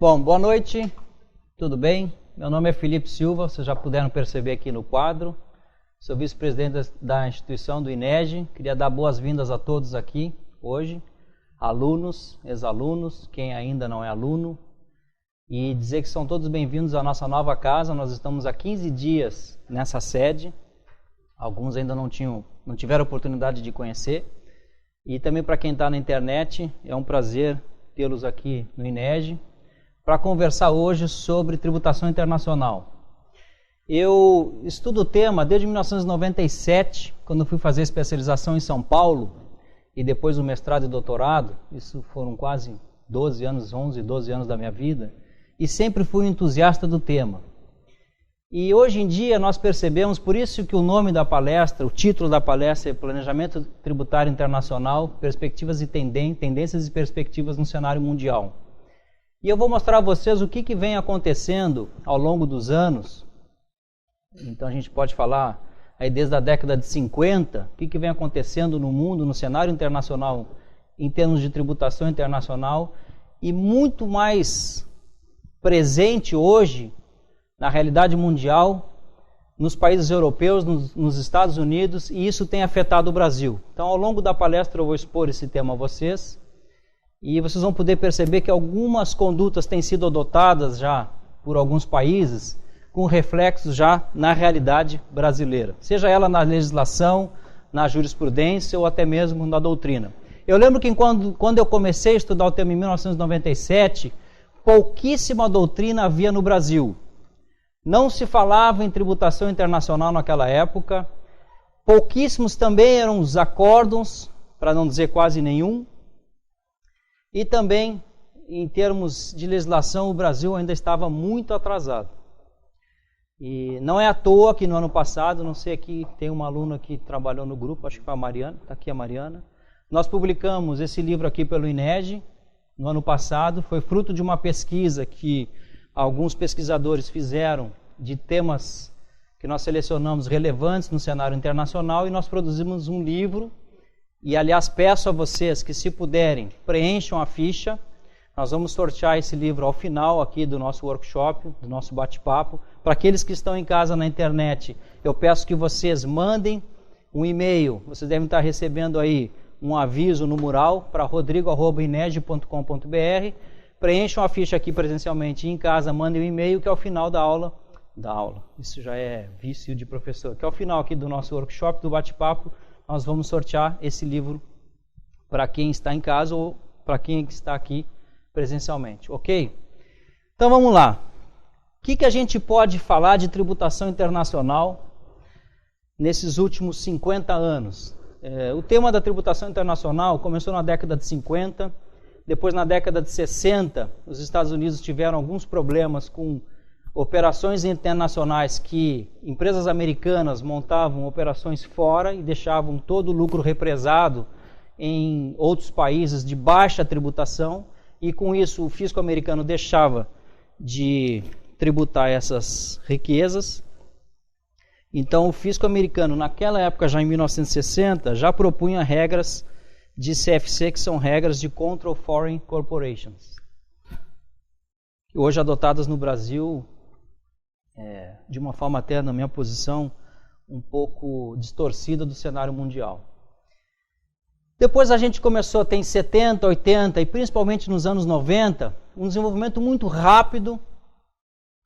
Bom, boa noite, tudo bem? Meu nome é Felipe Silva, vocês já puderam perceber aqui no quadro. Sou vice-presidente da instituição do INEGE. Queria dar boas-vindas a todos aqui hoje, alunos, ex-alunos, quem ainda não é aluno, e dizer que são todos bem-vindos à nossa nova casa. Nós estamos há 15 dias nessa sede, alguns ainda não tiveram oportunidade de conhecer, e também para quem está na internet, é um prazer tê-los aqui no INEGE, para conversar hoje sobre tributação internacional. Eu estudo o tema desde 1997, quando fui fazer especialização em São Paulo, e depois o mestrado e doutorado. Isso foram quase 12 anos da minha vida, e sempre fui um entusiasta do tema. E hoje em dia nós percebemos, por isso que o nome da palestra, o título da palestra é Planejamento Tributário Internacional, Perspectivas e Tendências e Perspectivas no Cenário Mundial. E eu vou mostrar a vocês o que vem acontecendo ao longo dos anos. Então a gente pode falar aí desde a década de 50, o que vem acontecendo no mundo, no cenário internacional, em termos de tributação internacional, e muito mais presente hoje na realidade mundial, nos países europeus, nos Estados Unidos, e isso tem afetado o Brasil. Então ao longo da palestra eu vou expor esse tema a vocês, e vocês vão poder perceber que algumas condutas têm sido adotadas já por alguns países, com reflexos já na realidade brasileira, seja ela na legislação, na jurisprudência ou até mesmo na doutrina. Eu lembro que quando eu comecei a estudar o tema em 1997, pouquíssima doutrina havia no Brasil. Não se falava em tributação internacional naquela época, pouquíssimos também eram os acórdons, para não dizer quase nenhum, e também, em termos de legislação, o Brasil ainda estava muito atrasado. E não é à toa que no ano passado, não sei aqui, tem uma aluna que trabalhou no grupo, acho que foi a Mariana, está aqui a Mariana. Nós publicamos esse livro aqui pelo INEGE no ano passado, foi fruto de uma pesquisa que alguns pesquisadores fizeram de temas que nós selecionamos relevantes no cenário internacional, e nós produzimos um livro. E, aliás, peço a vocês que, se puderem, preencham a ficha. Nós vamos sortear esse livro ao final aqui do nosso workshop, do nosso bate-papo. Para aqueles que estão em casa na internet, eu peço que vocês mandem um e-mail. Vocês devem estar recebendo aí um aviso no mural para rodrigo@ineg.com.br. Preencham a ficha aqui presencialmente, e em casa mandem um e-mail, que ao final da aula, isso já é vício de professor, que ao final aqui do nosso workshop, do bate-papo, nós vamos sortear esse livro para quem está em casa ou para quem está aqui presencialmente, ok? Então vamos lá. O que a gente pode falar de tributação internacional nesses últimos 50 anos? O tema da tributação internacional começou na década de 50, depois na década de 60, os Estados Unidos tiveram alguns problemas com operações internacionais, que empresas americanas montavam operações fora e deixavam todo o lucro represado em outros países de baixa tributação, e com isso o fisco americano deixava de tributar essas riquezas. Então o fisco americano, naquela época, já em 1960, já propunha regras de CFC, que são regras de Control Foreign Corporations, hoje adotadas no Brasil de uma forma até, na minha posição, um pouco distorcida do cenário mundial. Depois a gente começou a ter em 70, 80 e principalmente nos anos 90, um desenvolvimento muito rápido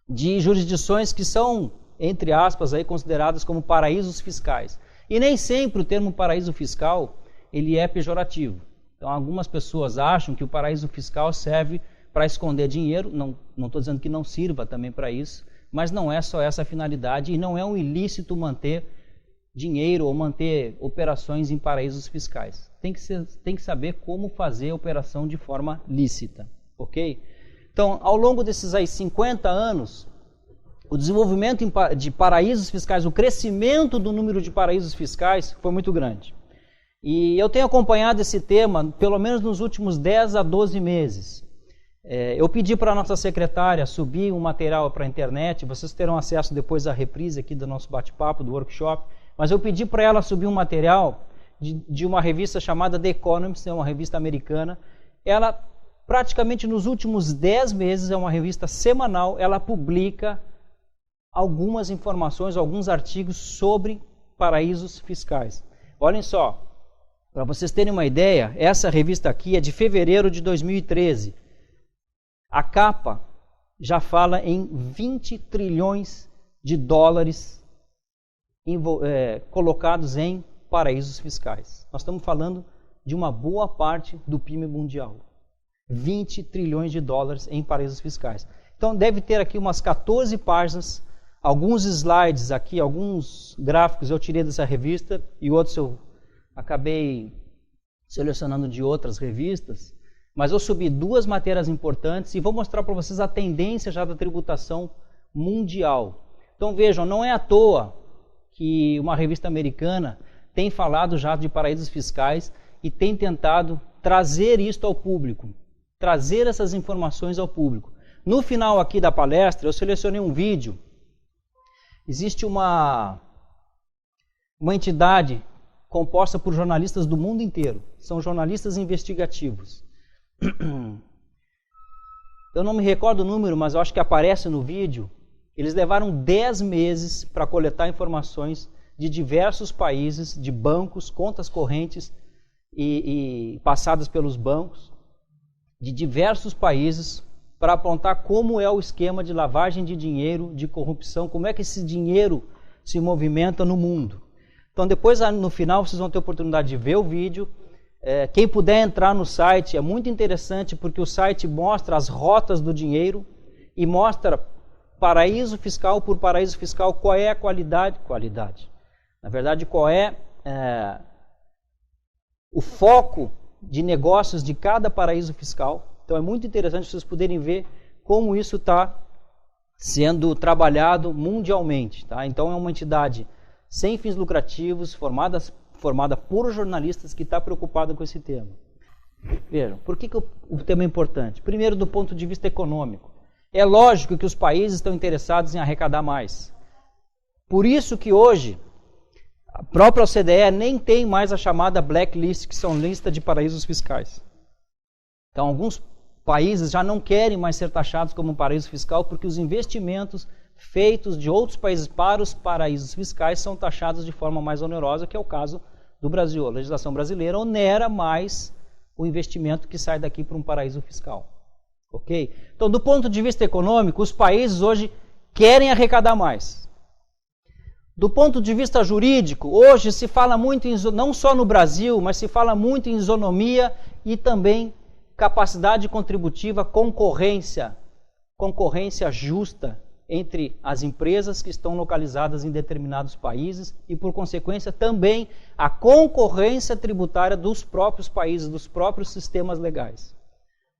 de jurisdições que são, entre aspas, aí, consideradas como paraísos fiscais. E nem sempre o termo paraíso fiscal ele é pejorativo. Então algumas pessoas acham que o paraíso fiscal serve para esconder dinheiro. Não estou dizendo que não sirva também para isso, mas não é só essa a finalidade, e não é um ilícito manter dinheiro ou manter operações em paraísos fiscais. Tem que saber como fazer a operação de forma lícita, ok? Então, ao longo desses aí 50 anos, o desenvolvimento de paraísos fiscais, o crescimento do número de paraísos fiscais foi muito grande. E eu tenho acompanhado esse tema pelo menos nos últimos 10 a 12 meses. Eu pedi para a nossa secretária subir um material para a internet, vocês terão acesso depois à reprise aqui do nosso bate-papo, do workshop, mas eu pedi para ela subir um material de uma revista chamada The Economist, é uma revista americana. Ela praticamente nos últimos 10 meses, é uma revista semanal, ela publica algumas informações, alguns artigos sobre paraísos fiscais. Olhem só, para vocês terem uma ideia, essa revista aqui é de fevereiro de 2013. A capa já fala em 20 trilhões de dólares colocados em paraísos fiscais. Nós estamos falando de uma boa parte do PIB mundial. 20 trilhões de dólares em paraísos fiscais. Então deve ter aqui umas 14 páginas, alguns slides aqui, alguns gráficos eu tirei dessa revista e outros eu acabei selecionando de outras revistas, mas eu subi 2 matérias importantes e vou mostrar para vocês a tendência já da tributação mundial. Então vejam, não é à toa que uma revista americana tem falado já de paraísos fiscais e tem tentado trazer isto ao público, trazer essas informações ao público. No final aqui da palestra, eu selecionei um vídeo. Existe uma entidade composta por jornalistas do mundo inteiro. São jornalistas investigativos. Eu não me recordo o número, mas eu acho que aparece no vídeo. Eles levaram 10 meses para coletar informações de diversos países, de bancos, contas correntes e passadas pelos bancos, de diversos países, para apontar como é o esquema de lavagem de dinheiro, de corrupção, como é que esse dinheiro se movimenta no mundo. Então depois, no final, vocês vão ter a oportunidade de ver o vídeo. Quem puder entrar no site, é muito interessante, porque o site mostra as rotas do dinheiro e mostra paraíso fiscal por paraíso fiscal, qual é a qualidade, na verdade, qual é o foco de negócios de cada paraíso fiscal. Então é muito interessante vocês poderem ver como isso está sendo trabalhado mundialmente. Tá? Então é uma entidade sem fins lucrativos, formada por jornalistas que está preocupada com esse tema. Vejam, por que o tema é importante? Primeiro, do ponto de vista econômico. É lógico que os países estão interessados em arrecadar mais. Por isso que hoje a própria OCDE nem tem mais a chamada blacklist, que são listas de paraísos fiscais. Então, alguns países já não querem mais ser taxados como um paraíso fiscal, porque os investimentos feitos de outros países para os paraísos fiscais são taxados de forma mais onerosa, que é o caso do Brasil. A legislação brasileira onera mais o investimento que sai daqui para um paraíso fiscal. Ok? Então, do ponto de vista econômico, os países hoje querem arrecadar mais. Do ponto de vista jurídico, hoje se fala muito, não só no Brasil, mas se fala muito em isonomia e também capacidade contributiva, concorrência justa entre as empresas que estão localizadas em determinados países e, por consequência, também a concorrência tributária dos próprios países, dos próprios sistemas legais.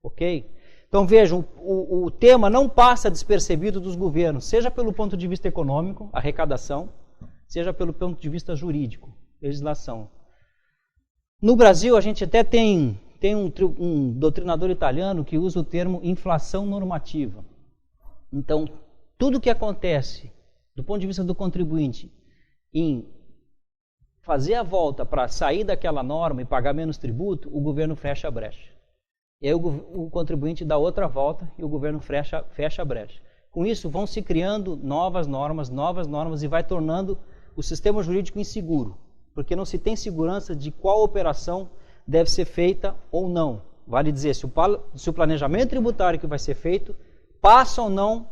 Ok? Então vejam, o tema não passa despercebido dos governos, seja pelo ponto de vista econômico, arrecadação, seja pelo ponto de vista jurídico, legislação. No Brasil, a gente até tem um doutrinador italiano que usa o termo inflação normativa. Então, tudo que acontece do ponto de vista do contribuinte em fazer a volta para sair daquela norma e pagar menos tributo, o governo fecha a brecha. E aí o contribuinte dá outra volta e o governo fecha a brecha. Com isso, vão se criando novas normas e vai tornando o sistema jurídico inseguro, porque não se tem segurança de qual operação deve ser feita ou não. Vale dizer, se o planejamento tributário que vai ser feito passa ou não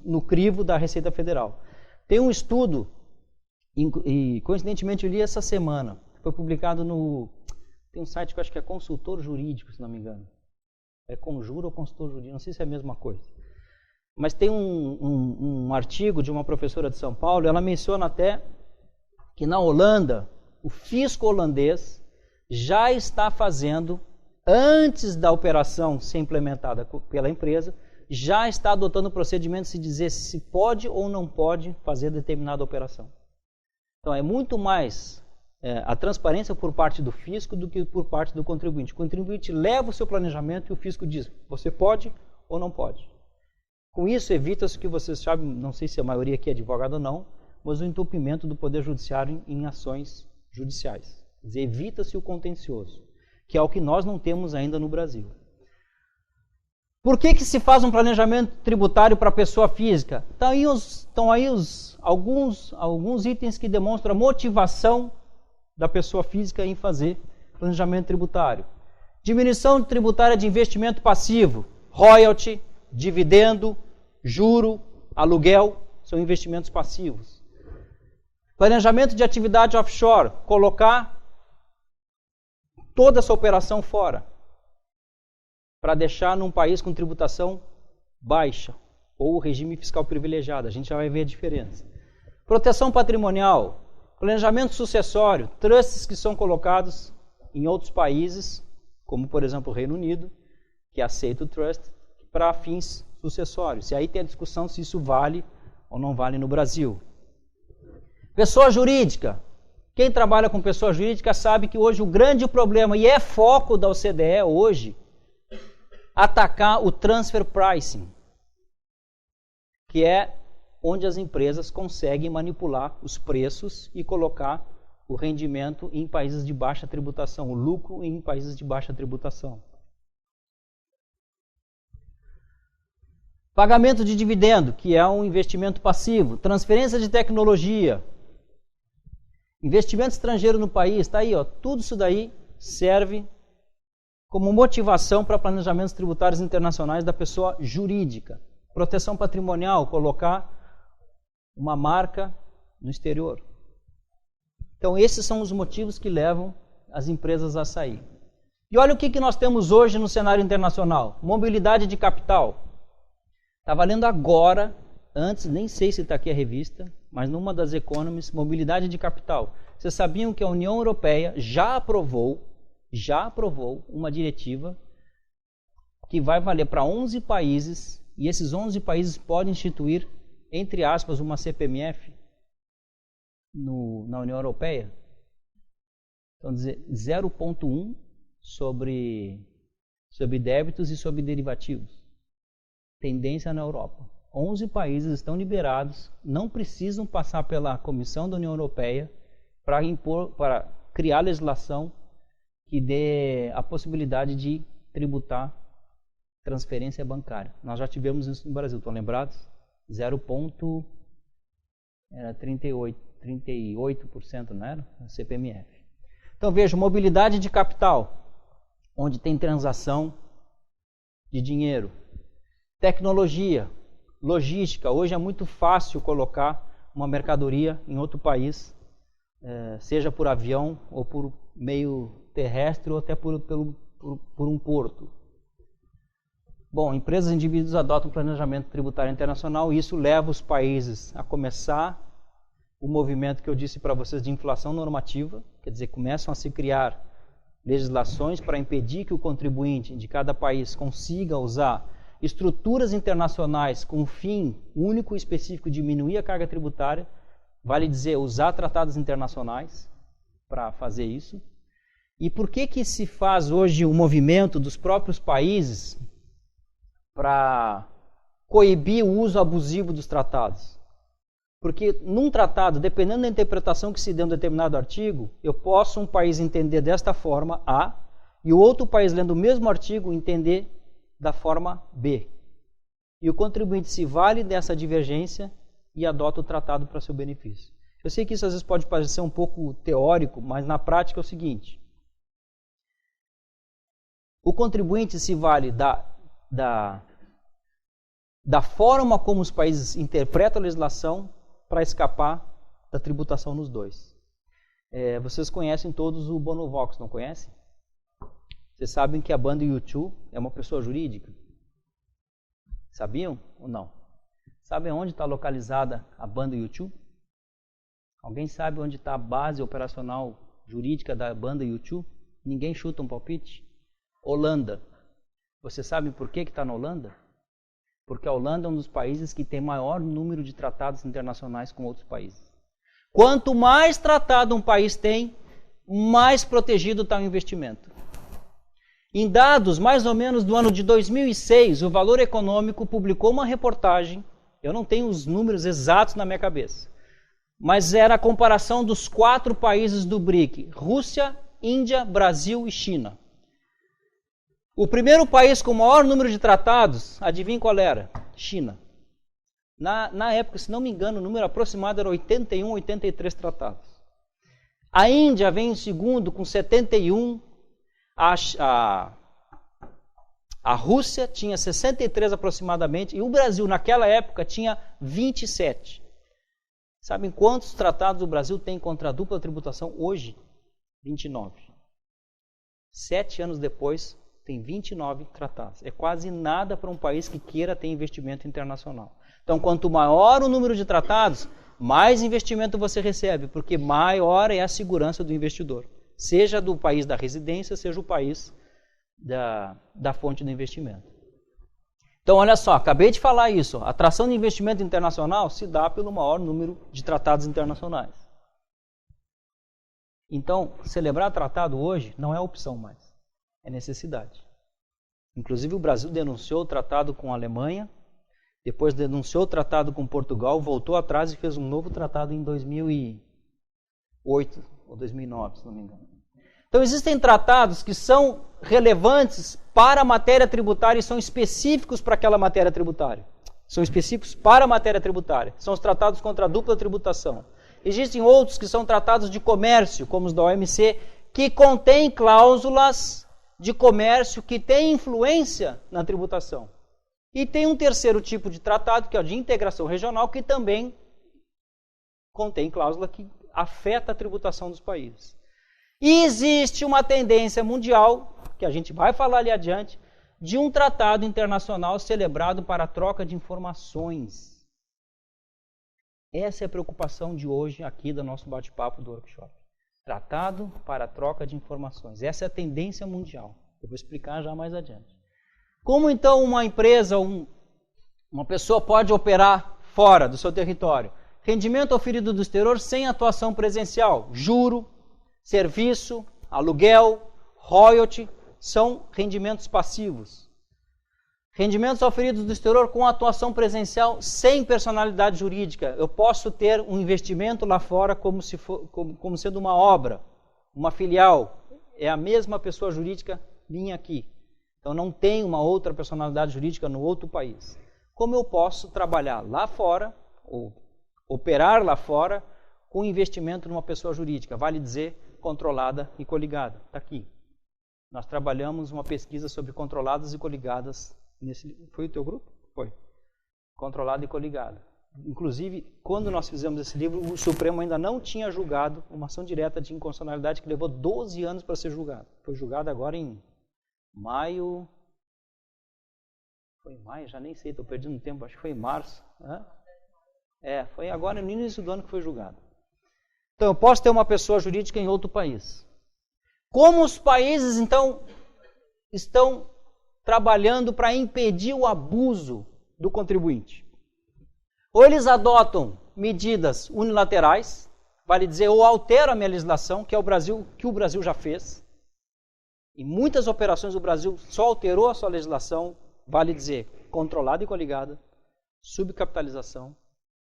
no crivo da Receita Federal. Tem um estudo, e coincidentemente eu li essa semana, foi publicado tem um site que eu acho que é Consultor Jurídico, se não me engano. É Conjura ou Consultor Jurídico, não sei se é a mesma coisa. Mas tem um artigo de uma professora de São Paulo, ela menciona até que na Holanda, o fisco holandês já está fazendo, antes da operação ser implementada pela empresa, já está adotando procedimentos de dizer se pode ou não pode fazer determinada operação. Então é muito mais a transparência por parte do fisco do que por parte do contribuinte. O contribuinte leva o seu planejamento e o fisco diz, você pode ou não pode. Com isso evita-se que vocês sabem, não sei se a maioria aqui é advogado ou não, mas o entupimento do Poder Judiciário em ações judiciais. Quer dizer, evita-se o contencioso, que é o que nós não temos ainda no Brasil. Por que se faz um planejamento tributário para a pessoa física? Estão aí alguns itens que demonstram a motivação da pessoa física em fazer planejamento tributário. Diminuição tributária de investimento passivo, royalty, dividendo, juro, aluguel, são investimentos passivos. Planejamento de atividade offshore, colocar toda essa operação fora, para deixar num país com tributação baixa, ou regime fiscal privilegiado, a gente já vai ver a diferença. Proteção patrimonial, planejamento sucessório, trusts que são colocados em outros países, como por exemplo o Reino Unido, que aceita o trust para fins sucessórios. E aí tem a discussão se isso vale ou não vale no Brasil. Pessoa jurídica. Quem trabalha com pessoa jurídica sabe que hoje o grande problema, e é foco da OCDE hoje, atacar o transfer pricing, que é onde as empresas conseguem manipular os preços e colocar o rendimento em países de baixa tributação, o lucro em países de baixa tributação. Pagamento de dividendo, que é um investimento passivo. Transferência de tecnologia. Investimento estrangeiro no país, está aí, ó, tudo isso daí serve como motivação para planejamentos tributários internacionais da pessoa jurídica. Proteção patrimonial, colocar uma marca no exterior. Então esses são os motivos que levam as empresas a sair. E olha o que nós temos hoje no cenário internacional. Mobilidade de capital. Estava lendo agora, antes, nem sei se está aqui a revista, mas numa das Economists, mobilidade de capital. Vocês sabiam que a União Europeia já aprovou uma diretiva que vai valer para 11 países, e esses 11 países podem instituir, entre aspas, uma CPMF na União Europeia. Então, dizer 0,1 sobre débitos e sobre derivativos. Tendência na Europa. 11 países estão liberados, não precisam passar pela Comissão da União Europeia para criar legislação que dê a possibilidade de tributar transferência bancária. Nós já tivemos isso no Brasil, estão lembrados? 0,38%, não era? CPMF. Então veja, mobilidade de capital, onde tem transação de dinheiro. Tecnologia, logística. Hoje é muito fácil colocar uma mercadoria em outro país, seja por avião ou por meio terrestre ou até por um porto. Bom, empresas e indivíduos adotam planejamento tributário internacional e isso leva os países a começar o movimento que eu disse para vocês de inflação normativa, quer dizer, começam a se criar legislações para impedir que o contribuinte de cada país consiga usar estruturas internacionais com o fim único e específico de diminuir a carga tributária, vale dizer, usar tratados internacionais para fazer isso. E por que se faz hoje o movimento dos próprios países para coibir o uso abusivo dos tratados? Porque num tratado, dependendo da interpretação que se dê um determinado artigo, eu posso um país entender desta forma A e o outro país lendo o mesmo artigo entender da forma B. E o contribuinte se vale dessa divergência e adota o tratado para seu benefício. Eu sei que isso às vezes pode parecer um pouco teórico, mas na prática é o seguinte. O contribuinte se vale da forma como os países interpretam a legislação para escapar da tributação nos dois. Vocês conhecem todos o Bonovox, não conhecem? Vocês sabem que a banda U2 é uma pessoa jurídica? Sabiam ou não? Sabem onde está localizada a banda U2? Alguém sabe onde está a base operacional jurídica da banda U2? Ninguém chuta um palpite? Holanda. Vocês sabem por que está na Holanda? Porque a Holanda é um dos países que tem maior número de tratados internacionais com outros países. Quanto mais tratado um país tem, mais protegido está o investimento. Em dados mais ou menos do ano de 2006, o Valor Econômico publicou uma reportagem, eu não tenho os números exatos na minha cabeça, mas era a comparação dos 4 países do BRIC, Rússia, Índia, Brasil e China. O primeiro país com o maior número de tratados, adivinha qual era? China. Na época, se não me engano, o número aproximado era 81, 83 tratados. A Índia vem em segundo com 71, a Rússia tinha 63 aproximadamente, e o Brasil naquela época tinha 27. Sabem quantos tratados o Brasil tem contra a dupla tributação hoje? 29. 7 anos depois, tem 29 tratados. É quase nada para um país que queira ter investimento internacional. Então, quanto maior o número de tratados, mais investimento você recebe, porque maior é a segurança do investidor. Seja do país da residência, seja o país da fonte do investimento. Então, olha só, acabei de falar isso. A atração de investimento internacional se dá pelo maior número de tratados internacionais. Então, celebrar tratado hoje não é opção mais, é necessidade. Inclusive, o Brasil denunciou o tratado com a Alemanha, depois denunciou o tratado com Portugal, voltou atrás e fez um novo tratado em 2008 ou 2009, se não me engano. Então, existem tratados que são relevantes para a matéria tributária e são específicos para aquela matéria tributária. São específicos para a matéria tributária. São os tratados contra a dupla tributação. Existem outros que são tratados de comércio, como os da OMC, que contêm cláusulas de comércio que têm influência na tributação. E tem um terceiro tipo de tratado, que é o de integração regional, que também contém cláusula que afeta a tributação dos países. E existe uma tendência mundial, que a gente vai falar ali adiante, de um tratado internacional celebrado para a troca de informações. Essa é a preocupação de hoje aqui do nosso bate-papo do workshop. Tratado para a troca de informações. Essa é a tendência mundial. Eu vou explicar já mais adiante. Como então uma empresa, uma pessoa pode operar fora do seu território? Rendimento oferido do exterior sem atuação presencial. Juro, serviço, aluguel, royalty, são rendimentos passivos. Rendimentos oferidos do exterior com atuação presencial sem personalidade jurídica. Eu posso ter um investimento lá fora como sendo uma obra, uma filial. É a mesma pessoa jurídica minha aqui. Então não tem uma outra personalidade jurídica no outro país. Como eu posso trabalhar lá fora, ou operar lá fora, com investimento numa pessoa jurídica? Vale dizer, controlada e coligada. Está aqui. Nós trabalhamos uma pesquisa sobre controladas e coligadas. Foi o teu grupo? Foi. Controlada e coligada. Inclusive, quando nós fizemos esse livro, o Supremo ainda não tinha julgado uma ação direta de inconstitucionalidade que levou 12 anos para ser julgada. Foi julgada agora em maio. Foi em maio? Já nem sei, estou perdendo tempo, acho que foi em março. Foi agora no início do ano que foi julgado. Então, eu posso ter uma pessoa jurídica em outro país. Como os países, então, estão trabalhando para impedir o abuso do contribuinte? Ou eles adotam medidas unilaterais, vale dizer, ou alteram a minha legislação, que é o Brasil já fez. Em muitas operações o Brasil só alterou a sua legislação, vale dizer, controlada e coligada, subcapitalização.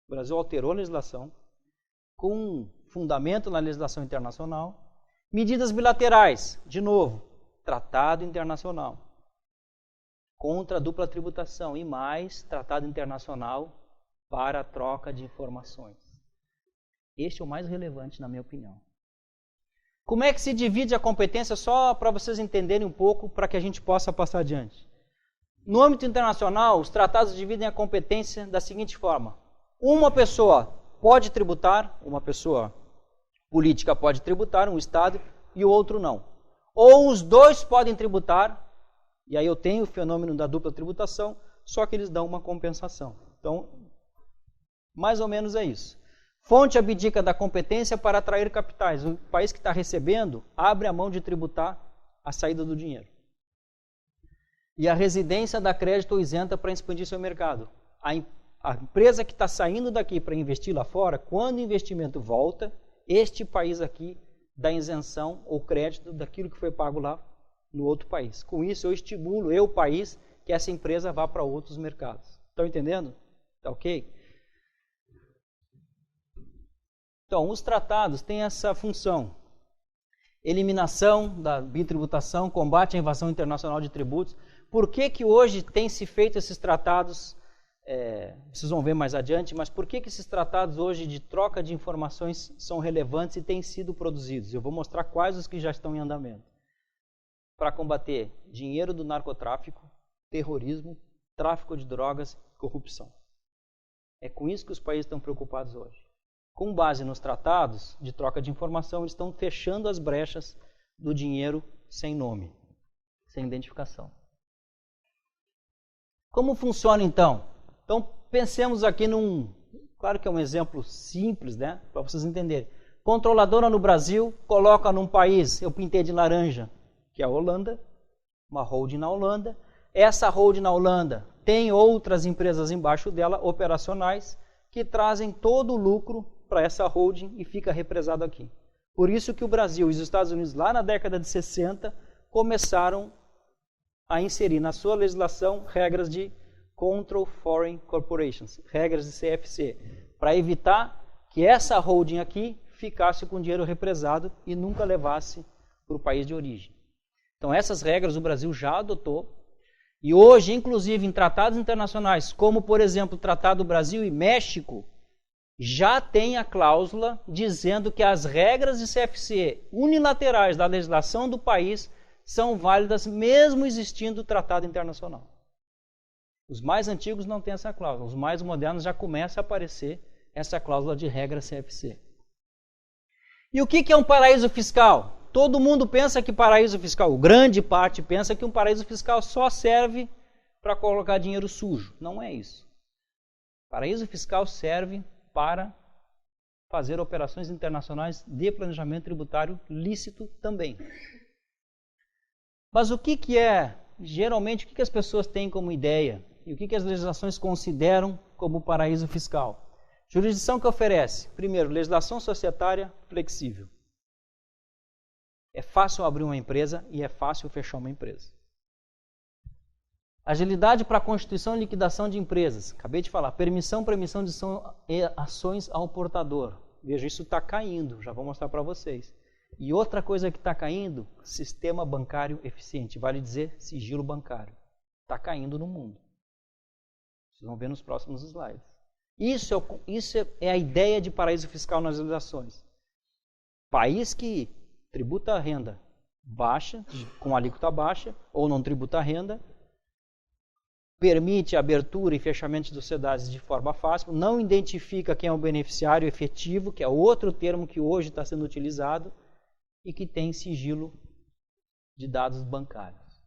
O Brasil alterou a legislação com fundamento na legislação internacional. Medidas bilaterais, de novo, tratado internacional. Contra a dupla tributação e mais tratado internacional para a troca de informações. Este é o mais relevante, na minha opinião. Como é que se divide a competência? Só para vocês entenderem um pouco, para que a gente possa passar adiante. No âmbito internacional, os tratados dividem a competência da seguinte forma. Uma pessoa pode tributar, uma pessoa política pode tributar, um Estado, e o outro não. Ou os dois podem tributar, e aí eu tenho o fenômeno da dupla tributação, só que eles dão uma compensação. Então, mais ou menos é isso. Fonte abdica da competência para atrair capitais. O país que está recebendo abre a mão de tributar a saída do dinheiro. E a residência dá crédito ou isenta para expandir seu mercado. A empresa que está saindo daqui para investir lá fora, quando o investimento volta, este país aqui dá isenção ou crédito daquilo que foi pago lá no outro país. Com isso, eu estimulo, o país, que essa empresa vá para outros mercados. Estão entendendo? Tá ok? Então, os tratados têm essa função. eliminação da bitributação, combate à invasão internacional de tributos. Por que hoje tem se feito esses tratados, vocês vão ver mais adiante, mas por que esses tratados hoje de troca de informações são relevantes e têm sido produzidos? Eu vou mostrar quais os que já estão em andamento. Para combater dinheiro do narcotráfico, terrorismo, tráfico de drogas e corrupção. É com isso que os países estão preocupados hoje. Com base nos tratados de troca de informação, eles estão fechando as brechas do dinheiro sem nome, sem identificação. Como funciona então? Então pensemos aqui claro que é um exemplo simples, né, para vocês entenderem. Controladora no Brasil coloca num país, eu pintei de laranja, que é a Holanda, uma holding na Holanda. Essa holding na Holanda tem outras empresas embaixo dela, operacionais, que trazem todo o lucro para essa holding e fica represado aqui. Por isso que o Brasil e os Estados Unidos, lá na década de 60, começaram a inserir na sua legislação regras de Control Foreign Corporations, regras de CFC, para evitar que essa holding aqui ficasse com dinheiro represado e nunca levasse para o país de origem. Então essas regras o Brasil já adotou e hoje, inclusive em tratados internacionais, como por exemplo o Tratado Brasil e México, já tem a cláusula dizendo que as regras de CFC unilaterais da legislação do país são válidas mesmo existindo o tratado internacional. Os mais antigos não têm essa cláusula, os mais modernos já começa a aparecer essa cláusula de regra CFC. E o que é um paraíso fiscal? Todo mundo pensa que paraíso fiscal, grande parte pensa que um paraíso fiscal só serve para colocar dinheiro sujo. Não é isso. Paraíso fiscal serve para fazer operações internacionais de planejamento tributário lícito também. Mas o que é, geralmente, o que as pessoas têm como ideia e o que as legislações consideram como paraíso fiscal? Jurisdição que oferece, primeiro, legislação societária flexível. É fácil abrir uma empresa e é fácil fechar uma empresa. Agilidade para a constituição e liquidação de empresas. Acabei de falar, permissão de ações ao portador. Veja, isso está caindo, já vou mostrar para vocês. E outra coisa que está caindo, sistema bancário eficiente, vale dizer sigilo bancário. Está caindo no mundo. Vocês vão ver nos próximos slides. Isso é a ideia de paraíso fiscal nas legislações. País que tributa a renda baixa, com alíquota baixa, ou não tributa a renda, permite a abertura e fechamento de sociedades de forma fácil, não identifica quem é o beneficiário efetivo, que é outro termo que hoje está sendo utilizado, e que tem sigilo de dados bancários.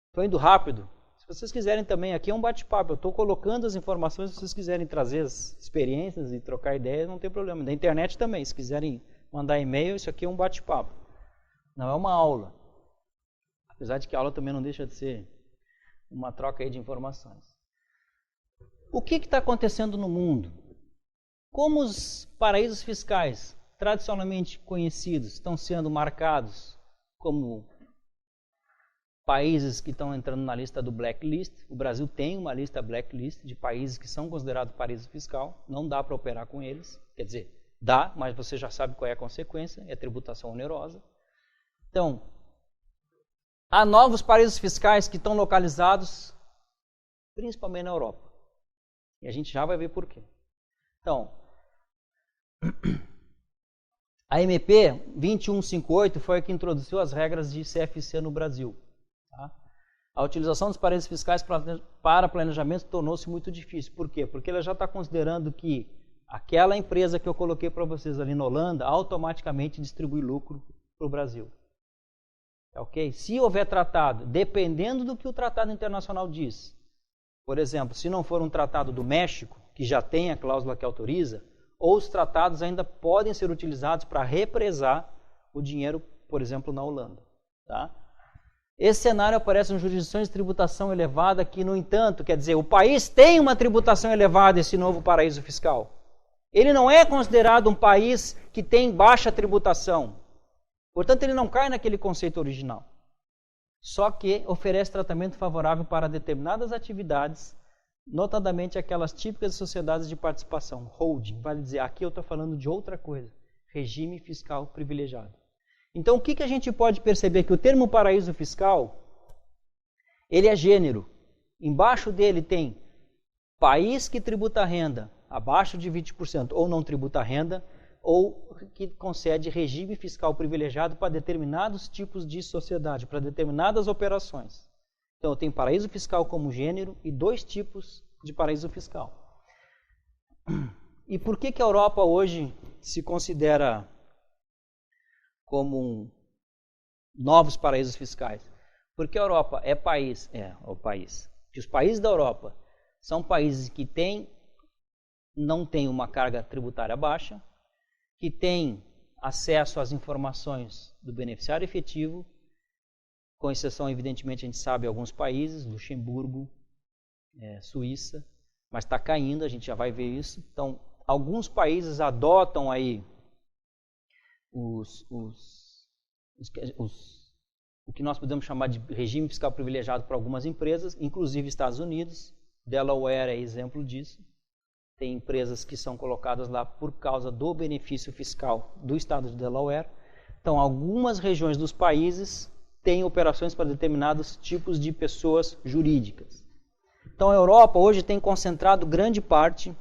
Estou indo rápido. Se vocês quiserem também, aqui é um bate-papo, eu estou colocando as informações, se vocês quiserem trazer as experiências e trocar ideias, não tem problema. Da internet também, se quiserem mandar e-mail, isso aqui é um bate-papo. Não é uma aula. Apesar de que a aula também não deixa de ser uma troca aí de informações. O que está acontecendo no mundo? Como os paraísos fiscais tradicionalmente conhecidos estão sendo marcados como países que estão entrando na lista do blacklist. O Brasil tem uma lista blacklist de países que são considerados paraíso fiscal. Não dá para operar com eles. Quer dizer, dá, mas você já sabe qual é a consequência. É tributação onerosa. Então, há novos paraísos fiscais que estão localizados principalmente na Europa. E a gente já vai ver por quê. Então, a MP 2158 foi a que introduziu as regras de CFC no Brasil. Tá? A utilização dos paraísos fiscais para planejamento tornou-se muito difícil. Por quê? Porque ela já está considerando que aquela empresa que eu coloquei para vocês ali na Holanda automaticamente distribui lucro para o Brasil. Ok? Se houver tratado, dependendo do que o tratado internacional diz, por exemplo, se não for um tratado do México, que já tem a cláusula que autoriza, ou os tratados ainda podem ser utilizados para represar o dinheiro, por exemplo, na Holanda. Tá? Esse cenário aparece em jurisdições de tributação elevada que, no entanto, quer dizer, o país tem uma tributação elevada, esse novo paraíso fiscal. Ele não é considerado um país que tem baixa tributação. Portanto, ele não cai naquele conceito original. Só que oferece tratamento favorável para determinadas atividades, notadamente aquelas típicas de sociedades de participação, holding, vale dizer, aqui eu estou falando de outra coisa, regime fiscal privilegiado. Então, o que a gente pode perceber? Que o termo paraíso fiscal, ele é gênero. Embaixo dele tem país que tributa renda abaixo de 20% ou não tributa renda, ou que concede regime fiscal privilegiado para determinados tipos de sociedade, para determinadas operações. Então, eu tenho paraíso fiscal como gênero e 2 tipos de paraíso fiscal. E por que a Europa hoje se considera como novos paraísos fiscais? Porque a Europa é o país. Que os países da Europa são países que não têm uma carga tributária baixa, que têm acesso às informações do beneficiário efetivo, com exceção, evidentemente, a gente sabe, alguns países, Luxemburgo, Suíça, mas está caindo, a gente já vai ver isso. Então, alguns países adotam aí o que nós podemos chamar de regime fiscal privilegiado para algumas empresas, inclusive Estados Unidos. Delaware é exemplo disso. Tem empresas que são colocadas lá por causa do benefício fiscal do estado de Delaware. Então, algumas regiões dos países têm operações para determinados tipos de pessoas jurídicas. Então, a Europa hoje tem concentrado grande parte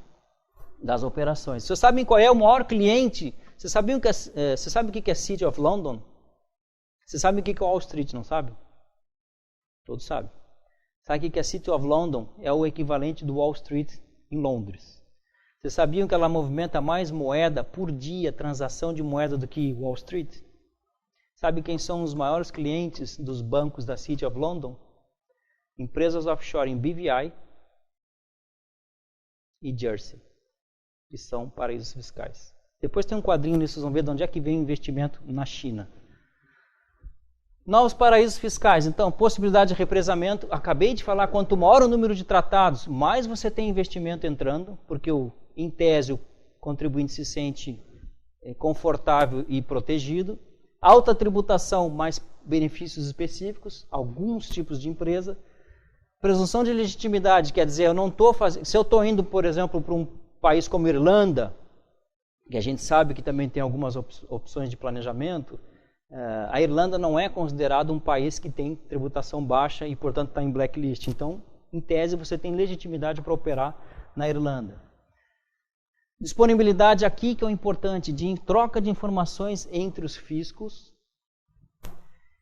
das operações. Vocês sabem qual é o maior cliente? Você sabe o que é City of London? Você sabe o que é Wall Street, não sabe? Todos sabem. Sabe o que é City of London? É o equivalente do Wall Street em Londres. Vocês sabiam que ela movimenta mais moeda por dia, transação de moeda, do que Wall Street? Sabe quem são os maiores clientes dos bancos da City of London? Empresas offshore em BVI e Jersey, que são paraísos fiscais. Depois tem um quadrinho nisso, vocês vão ver de onde é que vem o investimento na China. Novos paraísos fiscais. Então, possibilidade de represamento. Acabei de falar, quanto maior o número de tratados, mais você tem investimento entrando, porque em tese o contribuinte se sente confortável e protegido. Alta tributação, mais benefícios específicos, alguns tipos de empresa. Presunção de legitimidade, quer dizer, eu não estou fazendo. Se eu estou indo, por exemplo, para um país como Irlanda, que a gente sabe que também tem algumas opções de planejamento, a Irlanda não é considerado um país que tem tributação baixa e, portanto, está em blacklist. Então, em tese, você tem legitimidade para operar na Irlanda. Disponibilidade aqui, que é o importante, de troca de informações entre os fiscos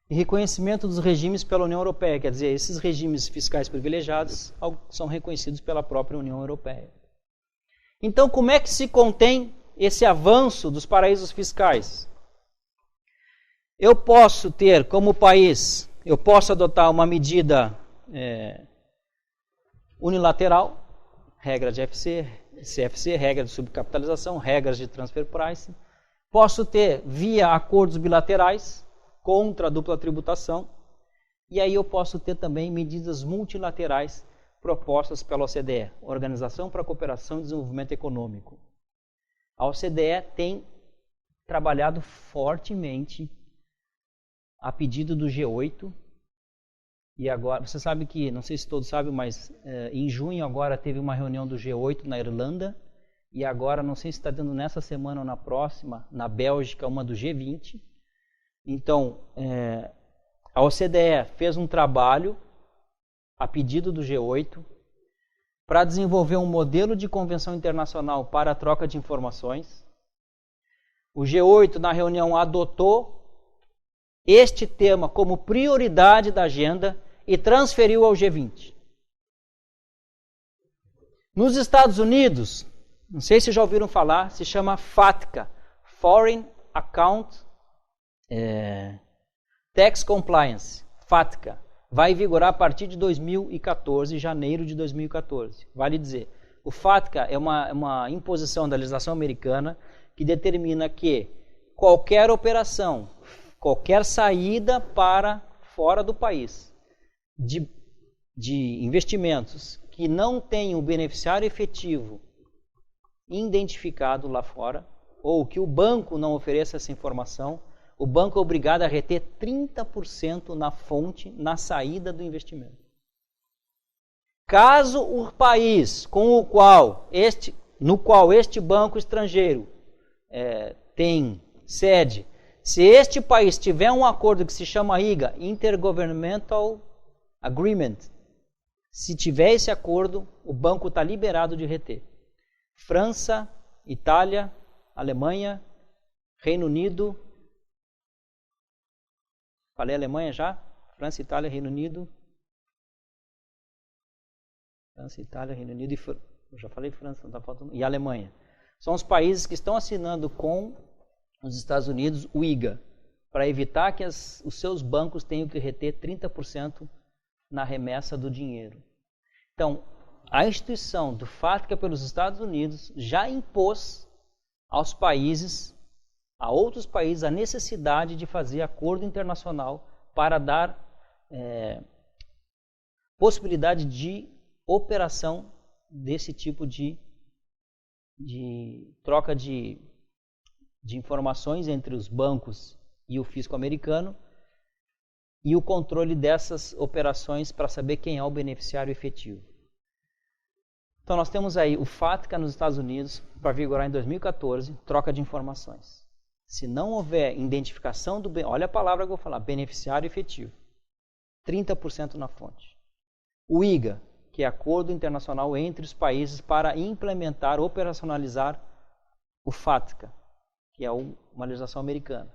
e reconhecimento dos regimes pela União Europeia. Quer dizer, esses regimes fiscais privilegiados são reconhecidos pela própria União Europeia. Então, como é que se contém esse avanço dos paraísos fiscais? Eu posso ter, como país, eu posso adotar uma medida unilateral, regra de CFC, regra de subcapitalização, regras de transfer pricing. Posso ter, via acordos bilaterais, contra a dupla tributação. E aí eu posso ter também medidas multilaterais propostas pela OCDE, Organização para a Cooperação e Desenvolvimento Econômico. A OCDE tem trabalhado fortemente a pedido do G8, e agora, você sabe que, não sei se todos sabem, mas em junho agora teve uma reunião do G8 na Irlanda, e agora, não sei se está tendo nessa semana ou na próxima, na Bélgica, uma do G20. Então, a OCDE fez um trabalho, a pedido do G8, para desenvolver um modelo de convenção internacional para a troca de informações. O G8, na reunião, adotou este tema como prioridade da agenda e transferiu ao G20. Nos Estados Unidos, não sei se já ouviram falar, se chama FATCA, Foreign Account Tax Compliance, FATCA. Vai vigorar a partir de 2014, janeiro de 2014. Vale dizer, o FATCA é uma imposição da legislação americana que determina que qualquer operação, qualquer saída para fora do país de investimentos que não tenham o beneficiário efetivo identificado lá fora, ou que o banco não ofereça essa informação, o banco é obrigado a reter 30% na fonte, na saída do investimento. Caso o país no qual este banco estrangeiro tem sede se este país tiver um acordo que se chama IGA, Intergovernmental Agreement, se tiver esse acordo, o banco está liberado de reter. França, Itália, Alemanha, Reino Unido. Falei Alemanha já? França, Itália, Reino Unido. França, Itália, Reino Unido e eu já falei França, não está faltando. E Alemanha. São os países que estão assinando com os Estados Unidos o IGA, para evitar que os seus bancos tenham que reter 30% na remessa do dinheiro. Então, a instituição do FATCA pelos Estados Unidos já impôs aos países, a outros países, a necessidade de fazer acordo internacional para dar possibilidade de operação desse tipo de troca de informações entre os bancos e o fisco americano e o controle dessas operações para saber quem é o beneficiário efetivo. Então nós temos aí o FATCA nos Estados Unidos para vigorar em 2014, troca de informações. Se não houver identificação do olha a palavra que eu vou falar, beneficiário efetivo, 30% na fonte. O IGA, que é Acordo Internacional entre os países para implementar, operacionalizar o FATCA, que é uma legislação americana.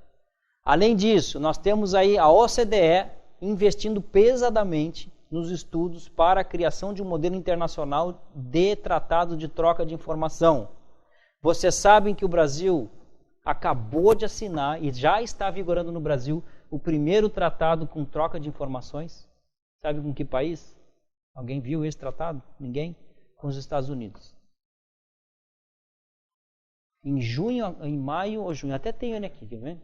Além disso, nós temos aí a OCDE investindo pesadamente nos estudos para a criação de um modelo internacional de tratado de troca de informação. Vocês sabem que o Brasil acabou de assinar e já está vigorando no Brasil o primeiro tratado com troca de informações. Sabe com que país? Alguém viu esse tratado? Ninguém? Com os Estados Unidos. Em junho, em maio ou junho, até tem ele aqui, quer ver?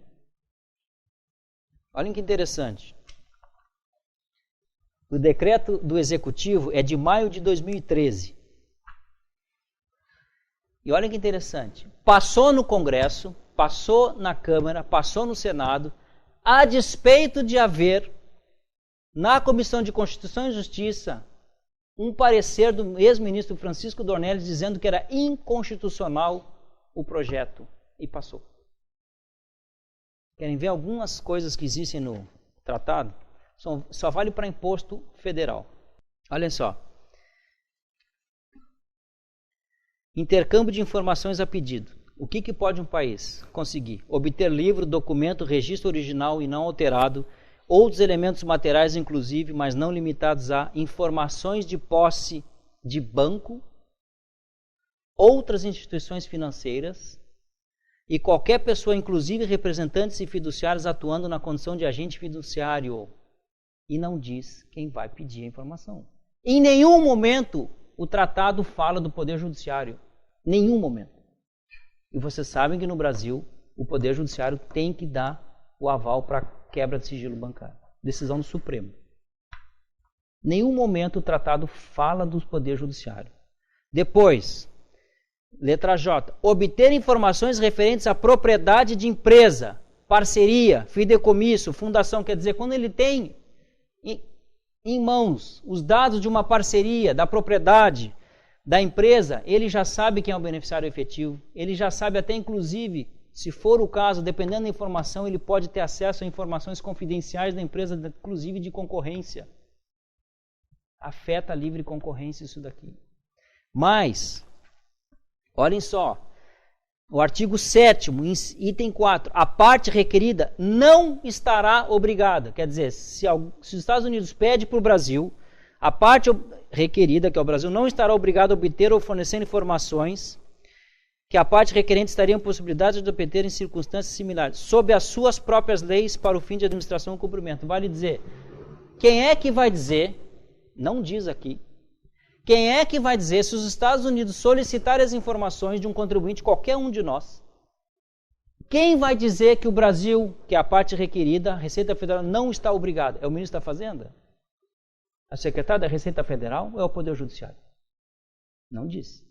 Olhem que interessante. O decreto do Executivo é de maio de 2013. E olhem que interessante. Passou no Congresso, passou na Câmara, passou no Senado, a despeito de haver, na Comissão de Constituição e Justiça, um parecer do ex-ministro Francisco Dornelles dizendo que era inconstitucional o projeto. E passou. Querem ver algumas coisas que existem no tratado? Só vale para imposto federal. Olhem só. Intercâmbio de informações a pedido. O que pode um país conseguir? Obter livro, documento, registro original e não alterado, outros elementos materiais inclusive, mas não limitados a informações de posse de banco, outras instituições financeiras e qualquer pessoa, inclusive representantes e fiduciários atuando na condição de agente fiduciário. E não diz quem vai pedir a informação. Em nenhum momento o tratado fala do Poder Judiciário. Nenhum momento. E vocês sabem que no Brasil o Poder Judiciário tem que dar o aval para quebra de sigilo bancário. Decisão do Supremo. Nenhum momento o tratado fala do Poder Judiciário. Depois, letra J. Obter informações referentes à propriedade de empresa, parceria, fideicomisso, fundação. Quer dizer, quando ele tem em mãos os dados de uma parceria, da propriedade da empresa, ele já sabe quem é o beneficiário efetivo, ele já sabe até inclusive, se for o caso, dependendo da informação, ele pode ter acesso a informações confidenciais da empresa, inclusive de concorrência. Afeta a livre concorrência isso daqui. Mas, olhem só, o artigo 7º, item 4, a parte requerida não estará obrigada. Quer dizer, se os Estados Unidos pedem para o Brasil, a parte requerida, que é o Brasil, não estará obrigado a obter ou fornecer informações que a parte requerente estaria em possibilidade de obter em circunstâncias similares, sob as suas próprias leis para o fim de administração e cumprimento. Vale dizer, quem é que vai dizer, não diz aqui, quem é que vai dizer se os Estados Unidos solicitarem as informações de um contribuinte, qualquer um de nós, quem vai dizer que o Brasil, que é a parte requerida, a Receita Federal, não está obrigado? É o ministro da Fazenda? A secretária da Receita Federal ou é o Poder Judiciário? Não diz.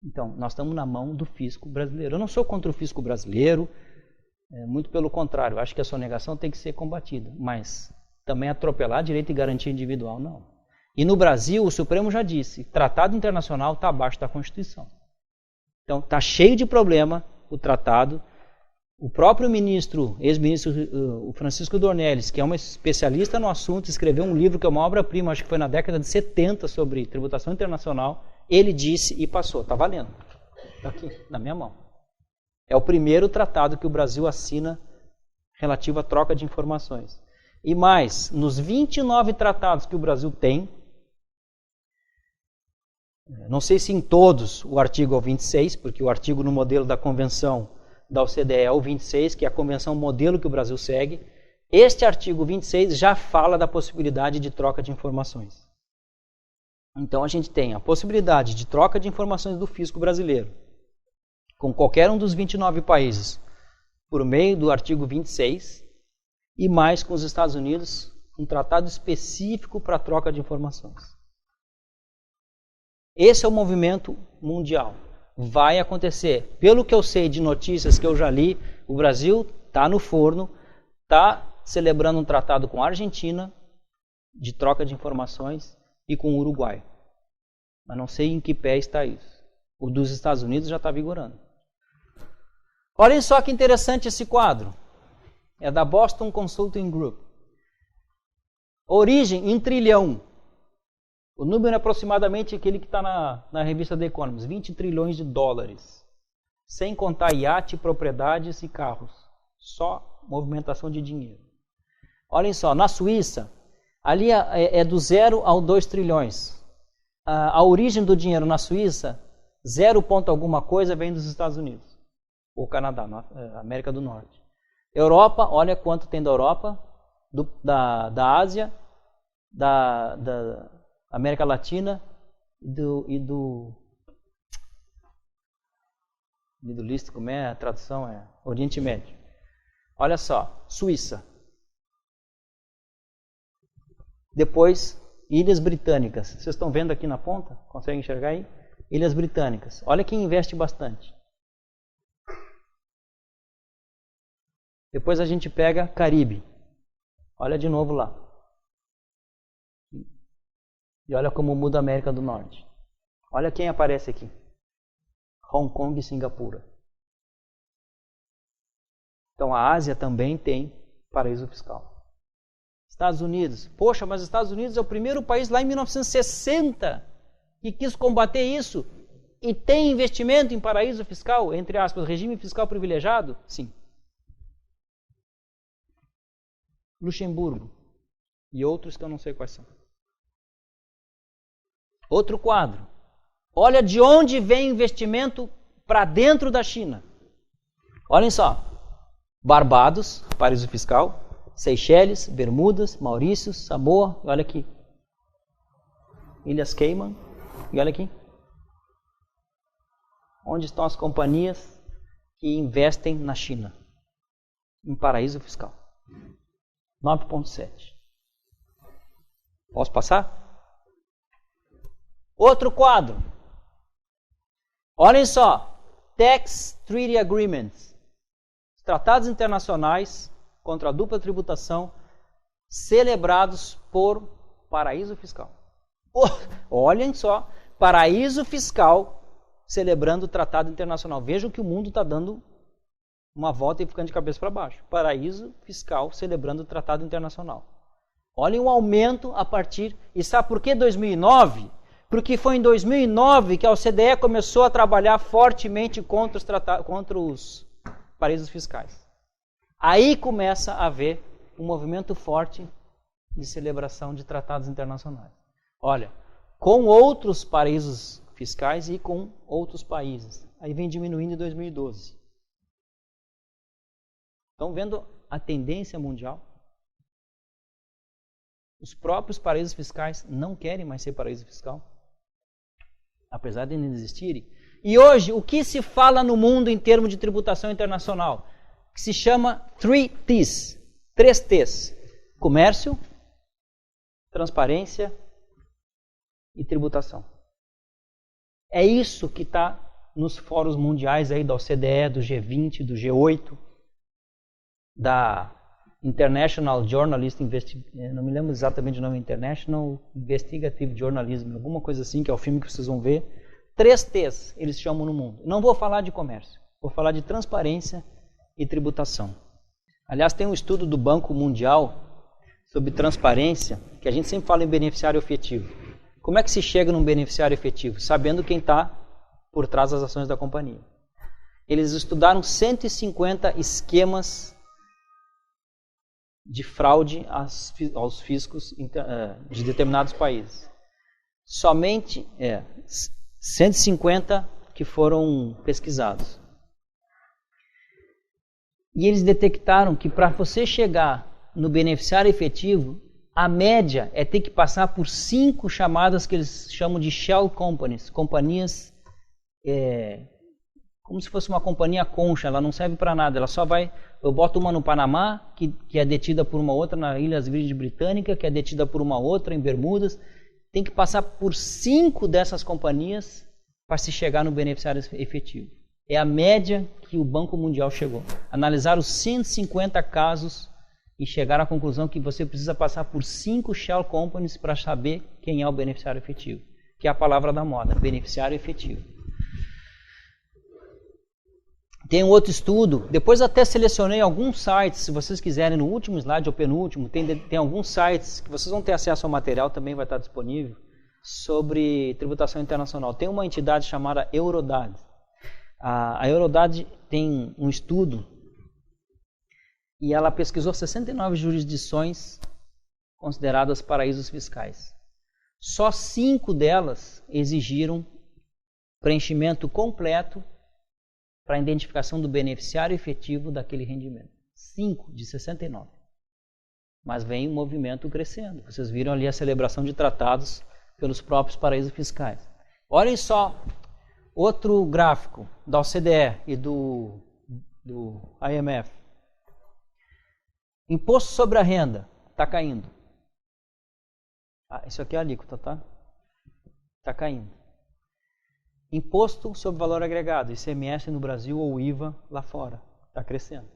Então, nós estamos na mão do fisco brasileiro. Eu não sou contra o fisco brasileiro, muito pelo contrário, acho que a sonegação tem que ser combatida, mas também atropelar direito e garantia individual, não. E no Brasil, o Supremo já disse, tratado internacional está abaixo da Constituição. Então, está cheio de problema o tratado. O próprio ex-ministro o Francisco Dornelles, que é um especialista no assunto, escreveu um livro que é uma obra-prima, acho que foi na década de 70, sobre tributação internacional. Ele disse e passou, está valendo. Está aqui, na minha mão. É o primeiro tratado que o Brasil assina relativo à troca de informações. E mais, nos 29 tratados que o Brasil tem, não sei se em todos o artigo é o 26, porque o artigo no modelo da convenção da OCDE é o 26, que é a convenção modelo que o Brasil segue. Este artigo 26 já fala da possibilidade de troca de informações. Então a gente tem a possibilidade de troca de informações do fisco brasileiro com qualquer um dos 29 países por meio do artigo 26 e mais com os Estados Unidos, um tratado específico para a troca de informações. Esse é o movimento mundial. Vai acontecer. Pelo que eu sei de notícias que eu já li, o Brasil está no forno, está celebrando um tratado com a Argentina de troca de informações e com o Uruguai. Mas não sei em que pé está isso. O dos Estados Unidos já está vigorando. Olhem só que interessante esse quadro. É da Boston Consulting Group. Origem em trilhão. O número é aproximadamente aquele que está na revista The Economist, 20 trilhões de dólares. Sem contar iate, propriedades e carros. Só movimentação de dinheiro. Olhem só, na Suíça, ali é do 0 ao 2 trilhões. A origem do dinheiro na Suíça, 0 ponto alguma coisa vem dos Estados Unidos. Ou Canadá, América do Norte. Europa, olha quanto tem da Europa, da Ásia, da América Latina e do Middle East, como é a tradução? É Oriente Médio. Olha só, Suíça. Depois, Ilhas Britânicas. Vocês estão vendo aqui na ponta? Conseguem enxergar aí? Ilhas Britânicas. Olha quem investe bastante. Depois a gente pega Caribe. Olha de novo lá. E olha como muda a América do Norte. Olha quem aparece aqui. Hong Kong e Singapura. Então a Ásia também tem paraíso fiscal. Estados Unidos. Poxa, mas os Estados Unidos é o primeiro país lá em 1960 que quis combater isso. E tem investimento em paraíso fiscal, entre aspas, regime fiscal privilegiado? Sim. Luxemburgo e outros que eu não sei quais são. Outro quadro. Olha de onde vem investimento para dentro da China. Olhem só. Barbados, paraíso fiscal. Seychelles, Bermudas, Maurícios, Samoa. Olha aqui. Ilhas Cayman. E olha aqui. Onde estão as companhias que investem na China? Em paraíso fiscal. 9,7. Posso passar? Outro quadro. Olhem só. Tax Treaty Agreements. Tratados internacionais contra a dupla tributação celebrados por paraíso fiscal. Olhem só. Paraíso fiscal celebrando o tratado internacional. Vejam que o mundo está dando uma volta e ficando de cabeça para baixo. Paraíso fiscal celebrando o tratado internacional. Olhem o aumento a partir... E sabe por que 2009? Porque foi em 2009 que a OCDE começou a trabalhar fortemente contra os paraísos fiscais. Aí começa a haver um movimento forte de celebração de tratados internacionais. Olha, com outros paraísos fiscais e com outros países. Aí vem diminuindo em 2012. Estão vendo a tendência mundial? Os próprios paraísos fiscais não querem mais ser paraíso fiscal, apesar de não existirem. E hoje, o que se fala no mundo em termos de tributação internacional? Que se chama 3Ts. 3Ts. Comércio, transparência e tributação. É isso que está nos fóruns mundiais aí da OCDE, do G20, do G8, da International Journalist não me lembro exatamente o nome, International Investigative Journalism, alguma coisa assim, que é o filme que vocês vão ver. 3Ts eles chamam no mundo. Não vou falar de comércio, vou falar de transparência e tributação. Aliás, tem um estudo do Banco Mundial sobre transparência, que a gente sempre fala em beneficiário efetivo. Como é que se chega num beneficiário efetivo? Sabendo quem está por trás das ações da companhia. Eles estudaram 150 esquemas de fraude aos fiscos de determinados países. Somente 150 que foram pesquisados. E eles detectaram que para você chegar no beneficiário efetivo, a média é ter que passar por 5 chamadas que eles chamam de shell companies, companhias como se fosse uma companhia concha, ela não serve para nada, ela só vai, eu boto uma no Panamá, que é detida por uma outra na Ilhas Virgens Britânicas, que é detida por uma outra em Bermudas, tem que passar por 5 dessas companhias para se chegar no beneficiário efetivo. É a média que o Banco Mundial chegou. Analisaram os 150 casos e chegaram à conclusão que você precisa passar por 5 shell companies para saber quem é o beneficiário efetivo, que é a palavra da moda, beneficiário efetivo. Tem um outro estudo, depois até selecionei alguns sites, se vocês quiserem, no último slide ou penúltimo, tem alguns sites que vocês vão ter acesso ao material, também vai estar disponível, sobre tributação internacional. Tem uma entidade chamada Eurodad. A Eurodad tem um estudo e ela pesquisou 69 jurisdições consideradas paraísos fiscais. Só 5 delas exigiram preenchimento completo para a identificação do beneficiário efetivo daquele rendimento. 5 de 69. Mas vem um movimento crescendo. Vocês viram ali a celebração de tratados pelos próprios paraísos fiscais. Olhem só outro gráfico da OCDE e do IMF. Imposto sobre a renda está caindo. Isso aqui é a alíquota, tá? Está caindo. Imposto sobre valor agregado, ICMS no Brasil ou IVA lá fora, está crescendo.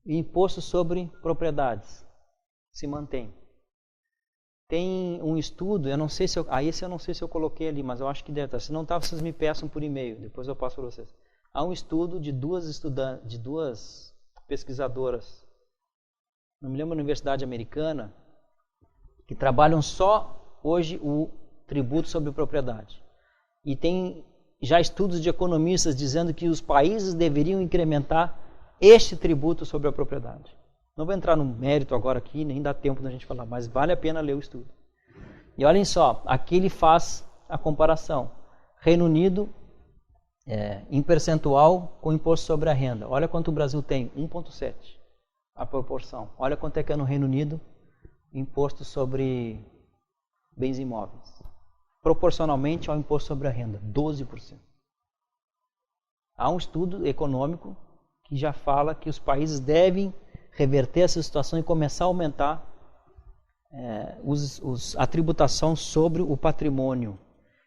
E imposto sobre propriedades se mantém. Tem um estudo, eu não sei se esse eu não sei se eu coloquei ali, mas eu acho que deve estar. Se não está, vocês me peçam por e-mail, depois eu passo para vocês. Há um estudo de duas pesquisadoras, não me lembro, na Universidade Americana, que trabalham só hoje o tributo sobre propriedade. E tem já estudos de economistas dizendo que os países deveriam incrementar este tributo sobre a propriedade. Não vou entrar no mérito agora aqui, nem dá tempo da gente falar, mas vale a pena ler o estudo. E olhem só, aqui ele faz a comparação. Reino Unido, em percentual com imposto sobre a renda. Olha quanto o Brasil tem, 1,7 a proporção. Olha quanto é que é no Reino Unido, imposto sobre bens imóveis. Proporcionalmente ao imposto sobre a renda, 12%. Há um estudo econômico que já fala que os países devem reverter essa situação e começar a aumentar a tributação sobre o patrimônio.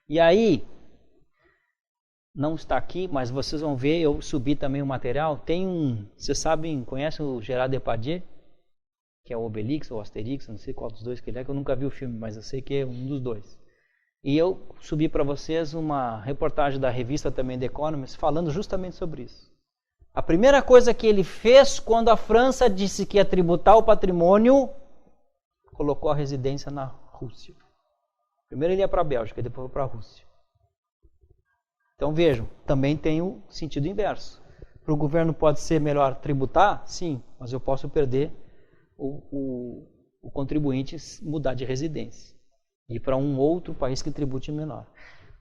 E aí, não está aqui, mas vocês vão ver, eu subi também o material, tem vocês sabem, conhecem o Gerard Depardieu, que é o Obelix ou o Asterix, não sei qual dos dois que ele é, que eu nunca vi o filme, mas eu sei que é um dos dois. E eu subi para vocês uma reportagem da revista também The Economist, falando justamente sobre isso. A primeira coisa que ele fez quando a França disse que ia tributar o patrimônio, colocou a residência na Rússia. Primeiro ele ia para a Bélgica, e depois para a Rússia. Então vejam, também tem o sentido inverso. Para o governo pode ser melhor tributar? Sim, mas eu posso perder o contribuinte mudar de residência. E para um outro país que tribute menor.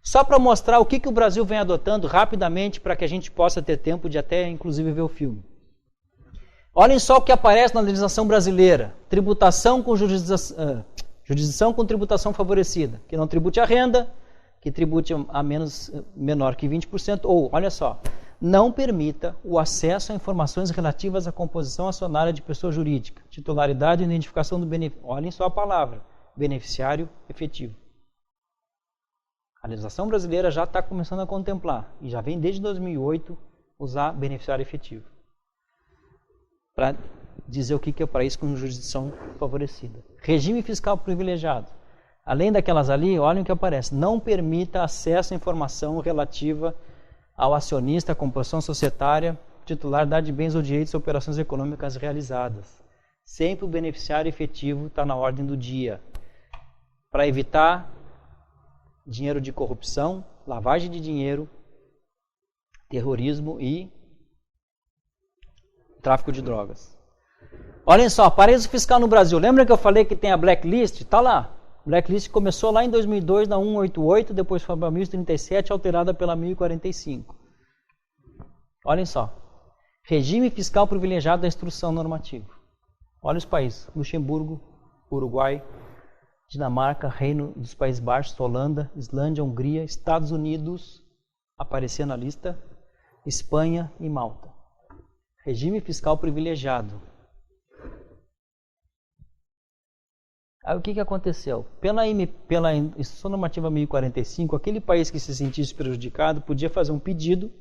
Só para mostrar o que o Brasil vem adotando rapidamente para que a gente possa ter tempo de até inclusive ver o filme. Olhem só o que aparece na legislação brasileira. Tributação com jurisdição com tributação favorecida. Que não tribute a renda, que tribute a menor que 20%, ou, olha só, não permita o acesso a informações relativas à composição acionária de pessoa jurídica, titularidade e identificação do benefício. Olhem só a palavra. Beneficiário efetivo. A legislação brasileira já está começando a contemplar, e já vem desde 2008, usar beneficiário efetivo. Para dizer o que é para isso com jurisdição favorecida. Regime fiscal privilegiado. Além daquelas ali, olhem o que aparece. Não permita acesso à informação relativa ao acionista, à composição societária titularidade de bens ou direitos e operações econômicas realizadas. Sempre o beneficiário efetivo está na ordem do dia. Para evitar dinheiro de corrupção, lavagem de dinheiro, terrorismo e tráfico de drogas. Olhem só, paraíso fiscal no Brasil. Lembra que eu falei que tem a blacklist? Está lá. Blacklist começou lá em 2002 na 188, depois foi para 1037, alterada pela 1045. Olhem só. Regime fiscal privilegiado da instrução normativa. Olha os países. Luxemburgo, Uruguai, Dinamarca, Reino dos Países Baixos, Holanda, Islândia, Hungria, Estados Unidos, aparecia na lista, Espanha e Malta. Regime fiscal privilegiado. Aí o que aconteceu? Pela Instrução Normativa 1045, aquele país que se sentisse prejudicado podia fazer um pedido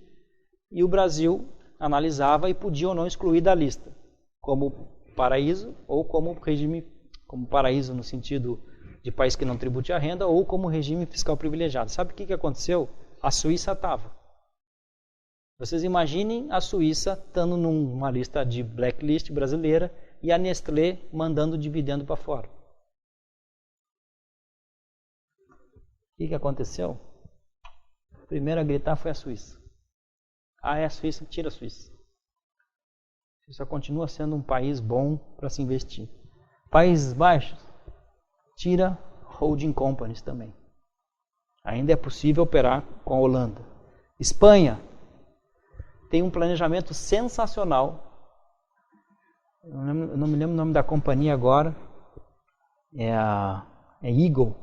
e o Brasil analisava e podia ou não excluir da lista, como paraíso ou como regime, como paraíso no sentido de país que não tribute a renda ou como regime fiscal privilegiado. Sabe o que aconteceu? A Suíça estava. Vocês imaginem a Suíça estando numa lista de blacklist brasileira e a Nestlé mandando dividendo para fora. O que aconteceu? A primeira a gritar foi a Suíça. Ah, é a Suíça? Tira a Suíça. A Suíça continua sendo um país bom para se investir. Países Baixos, tira holding companies também. Ainda é possível operar com a Holanda. Espanha tem um planejamento sensacional. Eu não me lembro o nome da companhia agora. É Eagle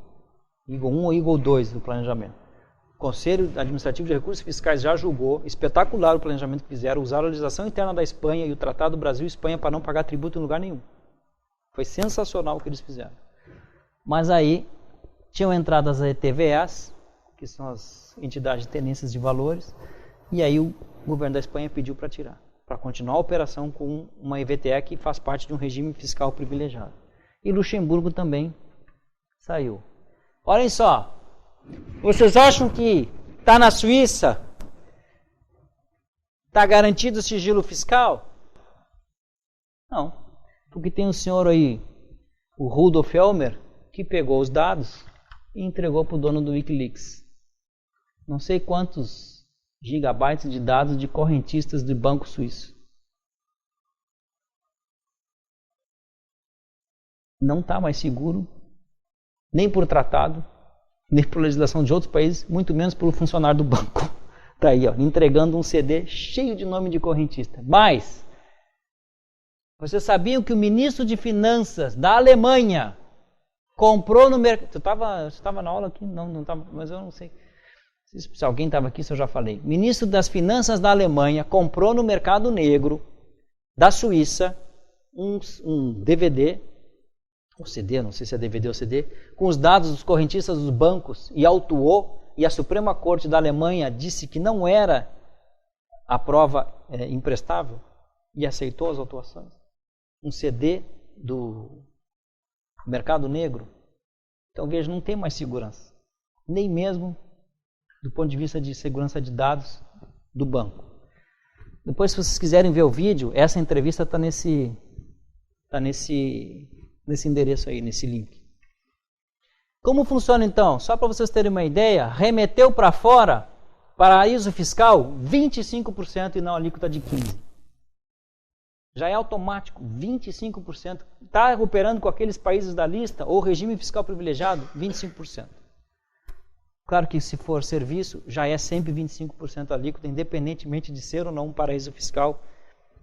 1 ou Eagle 2 do planejamento. O Conselho Administrativo de Recursos Fiscais já julgou, espetacular o planejamento que fizeram, usaram a legislação interna da Espanha e o Tratado Brasil e Espanha para não pagar tributo em lugar nenhum. Foi sensacional o que eles fizeram. Mas aí tinham entrado as ETVAs, que são as entidades de tendências de valores, e aí o governo da Espanha pediu para tirar, para continuar a operação com uma EVTE que faz parte de um regime fiscal privilegiado. E Luxemburgo também saiu. Olhem só, vocês acham que está na Suíça? Está garantido o sigilo fiscal? Não, porque tem um senhor aí, o Rudolf Elmer, que pegou os dados e entregou para o dono do Wikileaks. Não sei quantos gigabytes de dados de correntistas do banco suíço. Não está mais seguro, nem por tratado, nem por legislação de outros países, muito menos pelo funcionário do banco. Está aí, ó, entregando um CD cheio de nome de correntista. Mas, vocês sabiam que o ministro de Finanças da Alemanha comprou no mercado... Você estava na aula aqui? Não estava, mas eu não sei. Se alguém estava aqui, se eu já falei. O ministro das Finanças da Alemanha comprou no mercado negro da Suíça um DVD, ou CD, não sei se é DVD ou CD, com os dados dos correntistas dos bancos e autuou, e a Suprema Corte da Alemanha disse que não era a prova imprestável e aceitou as autuações. Um CD do mercado negro. Então veja, não tem mais segurança, nem mesmo do ponto de vista de segurança de dados do banco. Depois, se vocês quiserem ver o vídeo, essa entrevista está nesse endereço aí, nesse link. Como funciona então? Só para vocês terem uma ideia, remeteu para fora, paraíso fiscal, 25% e não a alíquota de 15%. Já é automático, 25%. Está operando com aqueles países da lista, ou regime fiscal privilegiado, 25%. Claro que se for serviço, já é sempre 25% alíquota, independentemente de ser ou não um paraíso fiscal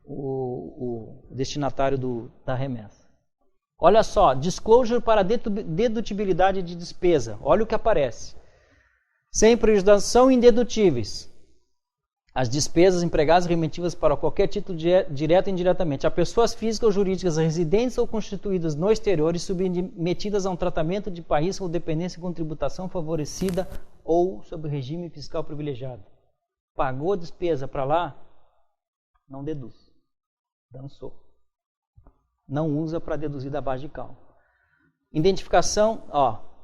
o destinatário da remessa. Olha só, disclosure para dedutibilidade de despesa. Olha o que aparece. Sem prejuízo, são indedutíveis as despesas empregadas e remetidas para qualquer título direto ou indiretamente a pessoas físicas ou jurídicas residentes ou constituídas no exterior e submetidas a um tratamento de país ou dependência com tributação favorecida ou sob regime fiscal privilegiado. Pagou despesa para lá, não deduz. Dançou. Não usa para deduzir da base de cálculo. Identificação,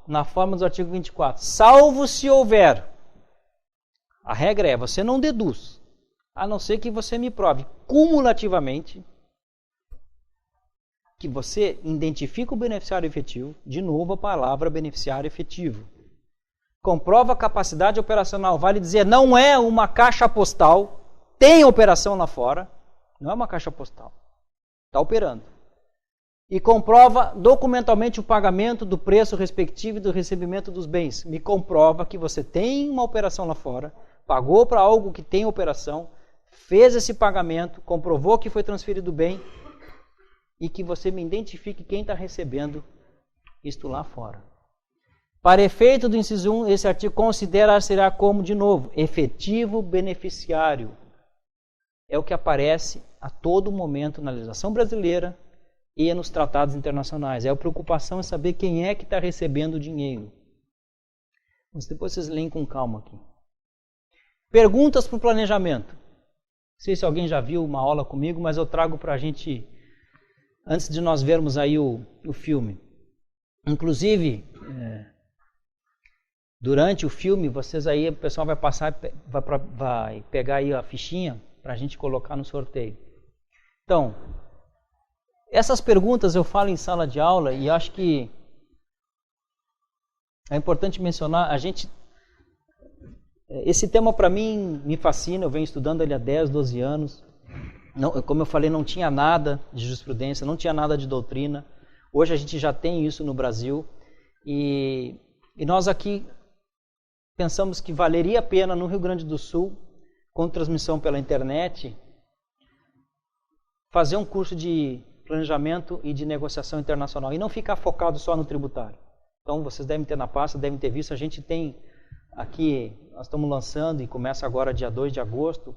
na forma do artigo 24. Salvo se houver. A regra é, você não deduz. A não ser que você me prove cumulativamente que você identifica o beneficiário efetivo, de novo a palavra beneficiário efetivo. Comprova a capacidade operacional, vale dizer, não é uma caixa postal, tem operação lá fora, não é uma caixa postal, está operando. E comprova documentalmente o pagamento do preço respectivo e do recebimento dos bens. Me comprova que você tem uma operação lá fora, pagou para algo que tem operação, fez esse pagamento, comprovou que foi transferido o bem e que você me identifique quem está recebendo isto lá fora. Para efeito do inciso 1, esse artigo considerar-se-á como, de novo, efetivo beneficiário. É o que aparece a todo momento na legislação brasileira e nos tratados internacionais. A preocupação é saber quem é que está recebendo o dinheiro. Mas depois vocês leem com calma aqui. Perguntas para o planejamento. Não sei se alguém já viu uma aula comigo, mas eu trago para a gente, antes de nós vermos aí o filme. Inclusive, durante o filme, vocês aí, o pessoal vai passar, vai pegar aí a fichinha para a gente colocar no sorteio. Então, essas perguntas eu falo em sala de aula e acho que é importante mencionar, esse tema para mim me fascina, eu venho estudando ele há 10, 12 anos. Não, como eu falei, não tinha nada de jurisprudência, não tinha nada de doutrina. Hoje a gente já tem isso no Brasil e nós aqui pensamos que valeria a pena no Rio Grande do Sul, com transmissão pela internet, fazer um curso de planejamento e de negociação internacional e não ficar focado só no tributário. Então vocês devem ter na pasta, devem ter visto, a gente tem aqui, nós estamos lançando e começa agora dia 2 de agosto,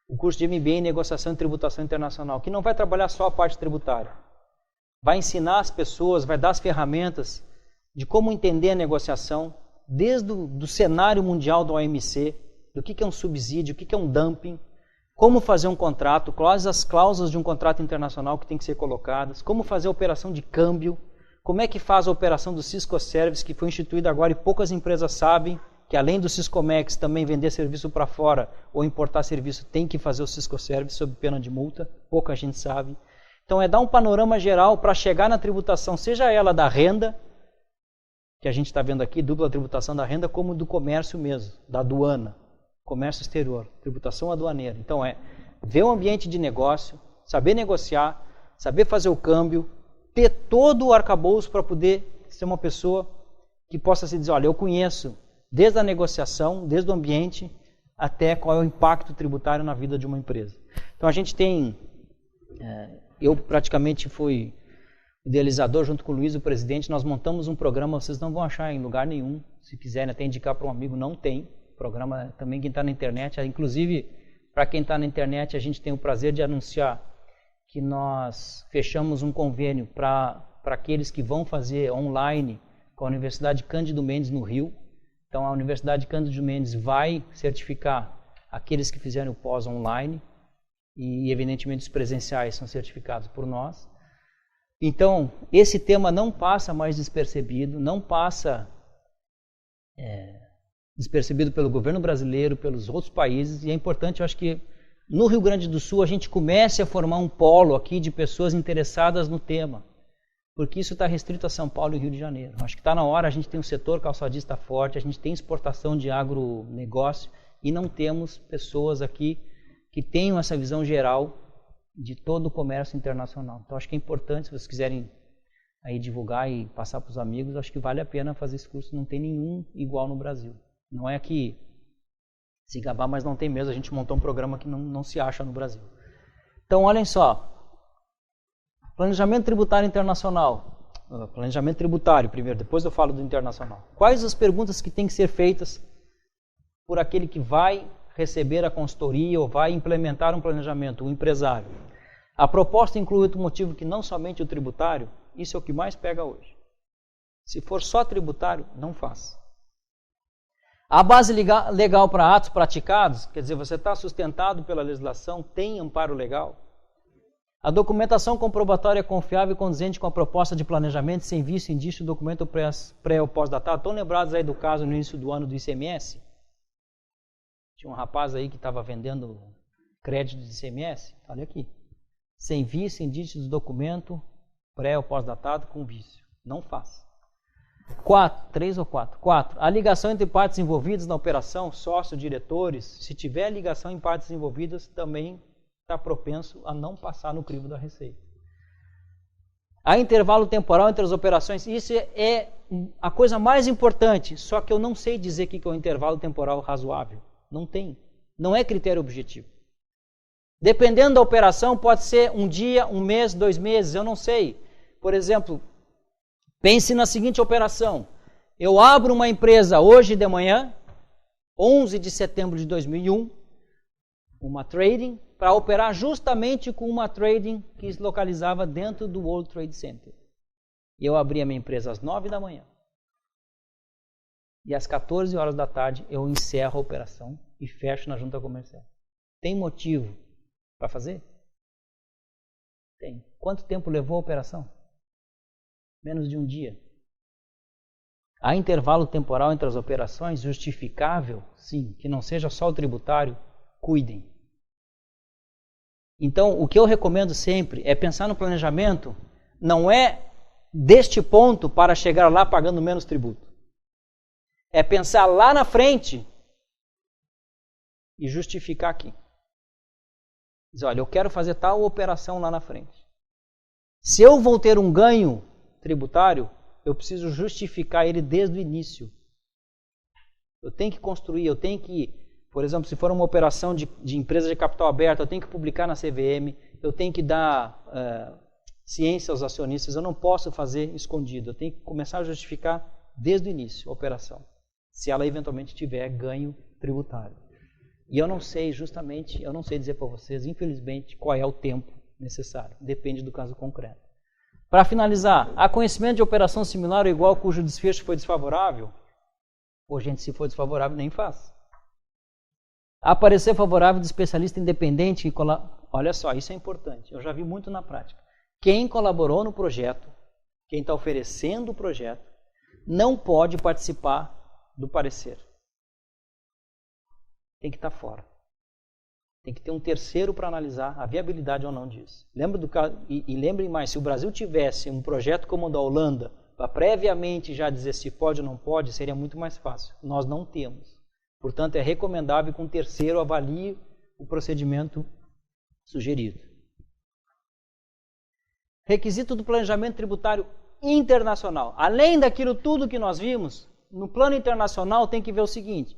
o curso de MBA em Negociação e Tributação Internacional, que não vai trabalhar só a parte tributária. Vai ensinar as pessoas, vai dar as ferramentas de como entender a negociação, desde o cenário mundial do OMC, do que é um subsídio, o que é um dumping, como fazer um contrato, quais as cláusulas de um contrato internacional que tem que ser colocadas, como fazer a operação de câmbio, como é que faz a operação do Cisco Service, que foi instituída agora e poucas empresas sabem, que além do Siscomex também vender serviço para fora ou importar serviço tem que fazer o Cisco Service sob pena de multa, pouca gente sabe. Então é dar um panorama geral para chegar na tributação, seja ela da renda, que a gente está vendo aqui, dupla tributação da renda, como do comércio mesmo, da aduana, comércio exterior, tributação aduaneira. Então é ver o ambiente de negócio, saber negociar, saber fazer o câmbio, ter todo o arcabouço para poder ser uma pessoa que possa se dizer, olha, eu conheço desde a negociação, desde o ambiente, até qual é o impacto tributário na vida de uma empresa. Então a gente tem, eu praticamente fui idealizador junto com o Luiz, o presidente, nós montamos um programa, vocês não vão achar em lugar nenhum, se quiserem até indicar para um amigo, não tem, programa também quem está na internet, inclusive para quem está na internet a gente tem o prazer de anunciar que nós fechamos um convênio para aqueles que vão fazer online com a Universidade Cândido Mendes no Rio. Então a Universidade Cândido Mendes vai certificar aqueles que fizeram o pós online e evidentemente os presenciais são certificados por nós. Então esse tema não passa mais despercebido, não passa despercebido pelo governo brasileiro, pelos outros países, e é importante, eu acho que no Rio Grande do Sul a gente comece a formar um polo aqui de pessoas interessadas no tema, porque isso está restrito a São Paulo e Rio de Janeiro. Acho que está na hora, a gente tem um setor calçadista forte, a gente tem exportação de agronegócio e não temos pessoas aqui que tenham essa visão geral de todo o comércio internacional. Então acho que é importante, se vocês quiserem aí divulgar e passar para os amigos, acho que vale a pena fazer esse curso, não tem nenhum igual no Brasil. Não é que se gabar, mas não tem mesmo, a gente montou um programa que não se acha no Brasil. Então olhem só, planejamento tributário internacional, planejamento tributário primeiro, depois eu falo do internacional. Quais as perguntas que têm que ser feitas por aquele que vai receber a consultoria ou vai implementar um planejamento, o empresário? A proposta inclui outro motivo que não somente o tributário, isso é o que mais pega hoje. Se for só tributário, não faz. A base legal para atos praticados, quer dizer, você está sustentado pela legislação, tem amparo legal. A documentação comprobatória é confiável e condizente com a proposta de planejamento, sem vício, indício, documento pré ou pós-datado. Estão lembrados aí do caso no início do ano do ICMS? Tinha um rapaz aí que estava crédito de ICMS, olha aqui. Sem vício, sem dígito do documento, pré ou pós-datado com vício. Não faz. 3 ou 4. 4. A ligação entre partes envolvidas na operação, sócios, diretores, se tiver ligação em partes envolvidas, também está propenso a não passar no crivo da Receita. Há intervalo temporal entre as operações, isso é a coisa mais importante, só que eu não sei dizer o que é um intervalo temporal razoável. Não tem. Não é critério objetivo. Dependendo da operação, pode ser um dia, um mês, 2 meses, eu não sei. Por exemplo, pense na seguinte operação. Eu abro uma empresa hoje de manhã, 11 de setembro de 2001, uma trading, para operar justamente com uma trading que se localizava dentro do World Trade Center. E eu abri a minha empresa às 9 da manhã. E às 14 horas da tarde eu encerro a operação e fecho na junta comercial. Tem motivo para fazer? Tem. Quanto tempo levou a operação? Menos de um dia. Há intervalo temporal entre as operações justificável? Sim. Que não seja só o tributário. Cuidem. Então, o que eu recomendo sempre é pensar no planejamento, não é deste ponto para chegar lá pagando menos tributo. É pensar lá na frente e justificar aqui. Dizer, olha, eu quero fazer tal operação lá na frente. Se eu vou ter um ganho tributário, eu preciso justificar ele desde o início. Eu tenho que construir, eu tenho que... Por exemplo, se for uma operação de empresa de capital aberto, eu tenho que publicar na CVM, eu tenho que dar ciência aos acionistas, eu não posso fazer escondido, eu tenho que começar a justificar desde o início a operação, se ela eventualmente tiver ganho tributário. E eu não sei justamente, eu não sei dizer para vocês, infelizmente, qual é o tempo necessário, depende do caso concreto. Para finalizar, há conhecimento de operação similar ou igual cujo desfecho foi desfavorável? Pô, gente, se for desfavorável, nem faz. Há parecer favorável de especialista independente que olha só, isso é importante, eu já vi muito na prática. Quem colaborou no projeto, quem está oferecendo o projeto, não pode participar do parecer. Tem que estar fora. Tem que ter um terceiro para analisar a viabilidade ou não disso. Lembrem mais, se o Brasil tivesse um projeto como o da Holanda, para previamente já dizer se pode ou não pode, seria muito mais fácil. Nós não temos. Portanto, é recomendável que um terceiro avalie o procedimento sugerido. Requisito do planejamento tributário internacional. Além daquilo tudo que nós vimos, no plano internacional tem que ver o seguinte.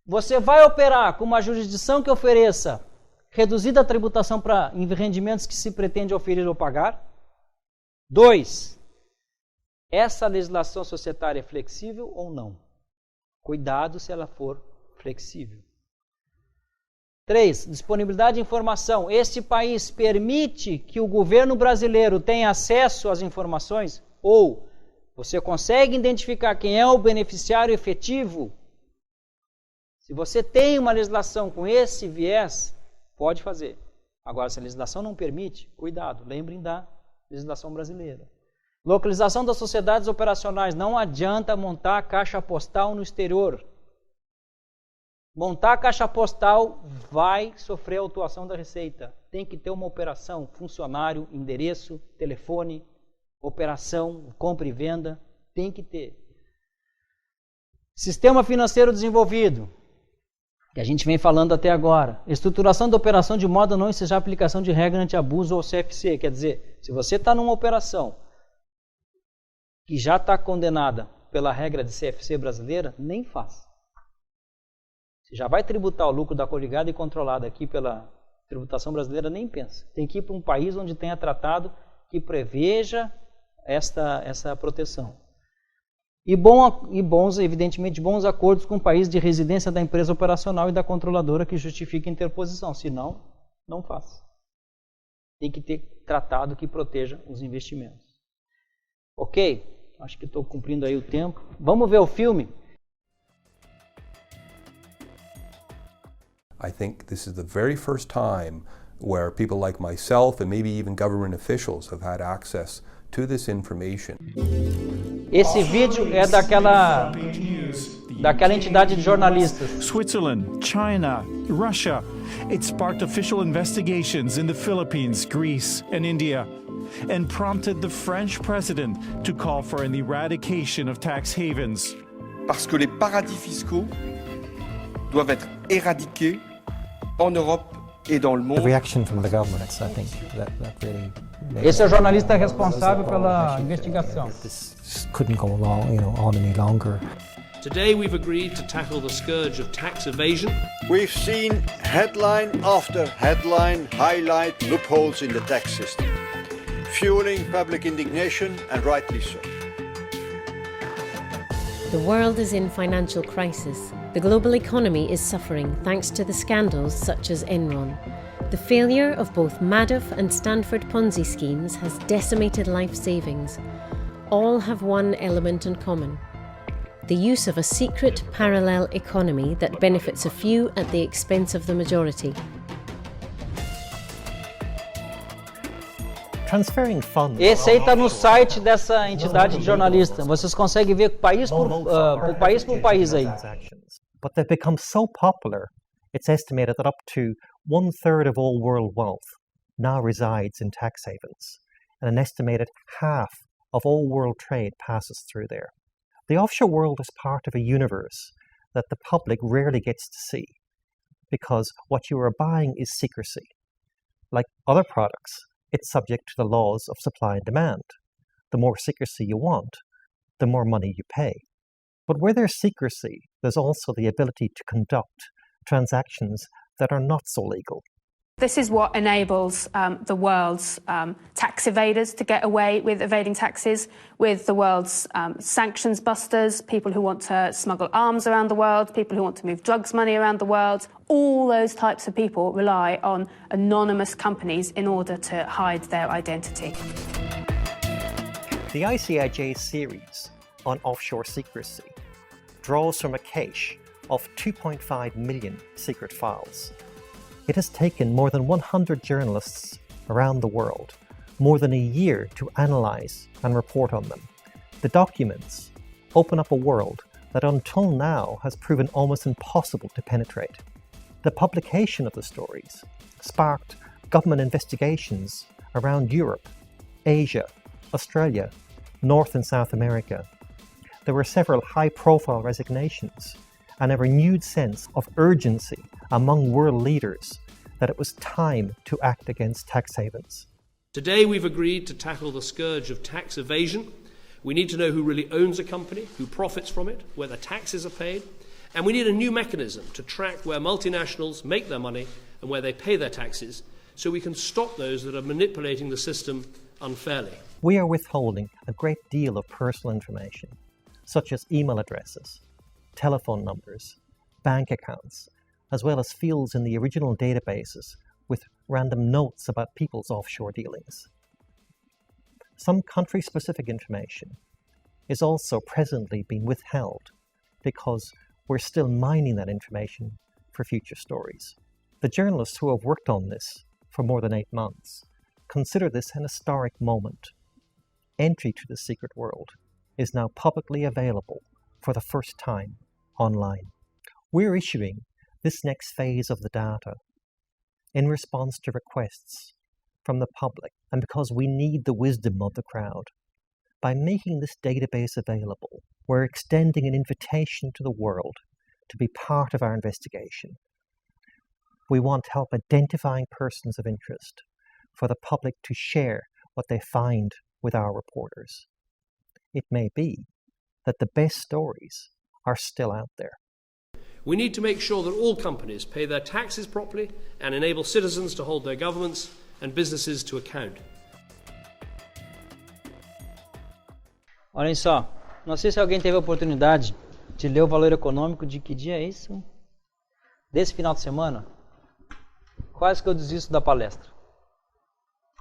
Você vai operar com uma jurisdição que ofereça reduzida a tributação para rendimentos que se pretende oferir ou pagar. 2. Essa legislação societária é flexível ou não? Cuidado se ela for flexível. 3. Disponibilidade de informação. Este país permite que o governo brasileiro tenha acesso às informações? Ou você consegue identificar quem é o beneficiário efetivo? Se você tem uma legislação com esse viés, pode fazer. Agora, se a legislação não permite, cuidado, lembrem da legislação brasileira. Localização das sociedades operacionais. Não adianta montar caixa postal no exterior. Montar caixa postal vai sofrer autuação da Receita. Tem que ter uma operação, funcionário, endereço, telefone, operação, compra e venda, tem que ter. Sistema financeiro desenvolvido, que a gente vem falando até agora. Estruturação da operação de modo a não ensejar a aplicação de regra anti-abuso ou CFC. Quer dizer, se você está numa operação que já está condenada pela regra de CFC brasileira, nem faz. Se já vai tributar o lucro da coligada e controlada aqui pela tributação brasileira, nem pensa. Tem que ir para um país onde tenha tratado que preveja essa proteção. Evidentemente, bons acordos com o país de residência da empresa operacional e da controladora que justifique a interposição. Se não, não faz. Tem que ter tratado que proteja os investimentos. Ok? Acho que estou cumprindo aí o tempo. Vamos ver o filme? I think this is the very first time where people like myself and maybe even government officials have had access to this information. Esse vídeo é daquela entidade de jornalistas. Switzerland, China, Russia, It sparked official investigations in the Philippines, Greece, and India, and prompted the French president to call for an eradication of tax havens. Parce que les paradis fiscaux doivent être éradiqués en Europe et dans le monde. The reaction from the governments, I think, that really. Esse é o jornalista responsável pela investigação. This couldn't go on any longer. Today we've agreed to tackle the scourge of tax evasion. We've seen headline after headline highlight loopholes in the tax system, fueling public indignation, and rightly so. The world is in financial crisis. The global economy is suffering thanks to the scandals such as Enron. The failure of both Madoff and Stanford Ponzi schemes has decimated life savings. All have one element in common: the use of a secret parallel economy that benefits a few at the expense of the majority. Transferring funds. Esse aí está no site dessa entidade de jornalista. Vocês conseguem ver país por país aí. But they've become so popular, it's estimated that up to 1/3 of all world wealth now resides in tax havens, and an estimated half of all world trade passes through there. The offshore world is part of a universe that the public rarely gets to see, because what you are buying is secrecy. Like other products, it's subject to the laws of supply and demand. The more secrecy you want, the more money you pay. But where there's secrecy, there's also the ability to conduct transactions that are not so legal. This is what enables the world's tax evaders to get away with evading taxes, with the world's sanctions busters, people who want to smuggle arms around the world, people who want to move drugs money around the world. All those types of people rely on anonymous companies in order to hide their identity. The ICIJ series on offshore secrecy draws from a cache of 2.5 million secret files. It has taken more than 100 journalists around the world more than a year to analyze and report on them. The documents open up a world that until now has proven almost impossible to penetrate. The publication of the stories sparked government investigations around Europe, Asia, Australia, North and South America. There were several high-profile resignations and a renewed sense of urgency among world leaders that it was time to act against tax havens. Today we've agreed to tackle the scourge of tax evasion. We need to know who really owns a company, who profits from it, where the taxes are paid, and we need a new mechanism to track where multinationals make their money and where they pay their taxes, so we can stop those that are manipulating the system unfairly. We are withholding a great deal of personal information, such as email addresses, telephone numbers, bank accounts, as well as fields in the original databases with random notes about people's offshore dealings. Some country-specific information is also presently being withheld because we're still mining that information for future stories. The journalists who have worked on this for more than 8 months consider this an historic moment. Entry to the secret world is now publicly available for the first time online. We're issuing this next phase of the data in response to requests from the public and because we need the wisdom of the crowd. By making this database available, we're extending an invitation to the world to be part of our investigation. We want help identifying persons of interest for the public to share what they find with our reporters. It may be that the best stories are still out there. We need to make sure that all companies pay their taxes properly and enable citizens to hold their governments and businesses to account. Olhem só, não sei se alguém teve a oportunidade de ler o Valor Econômico de que dia é isso? Desse final de semana? Quase que eu desisto da palestra.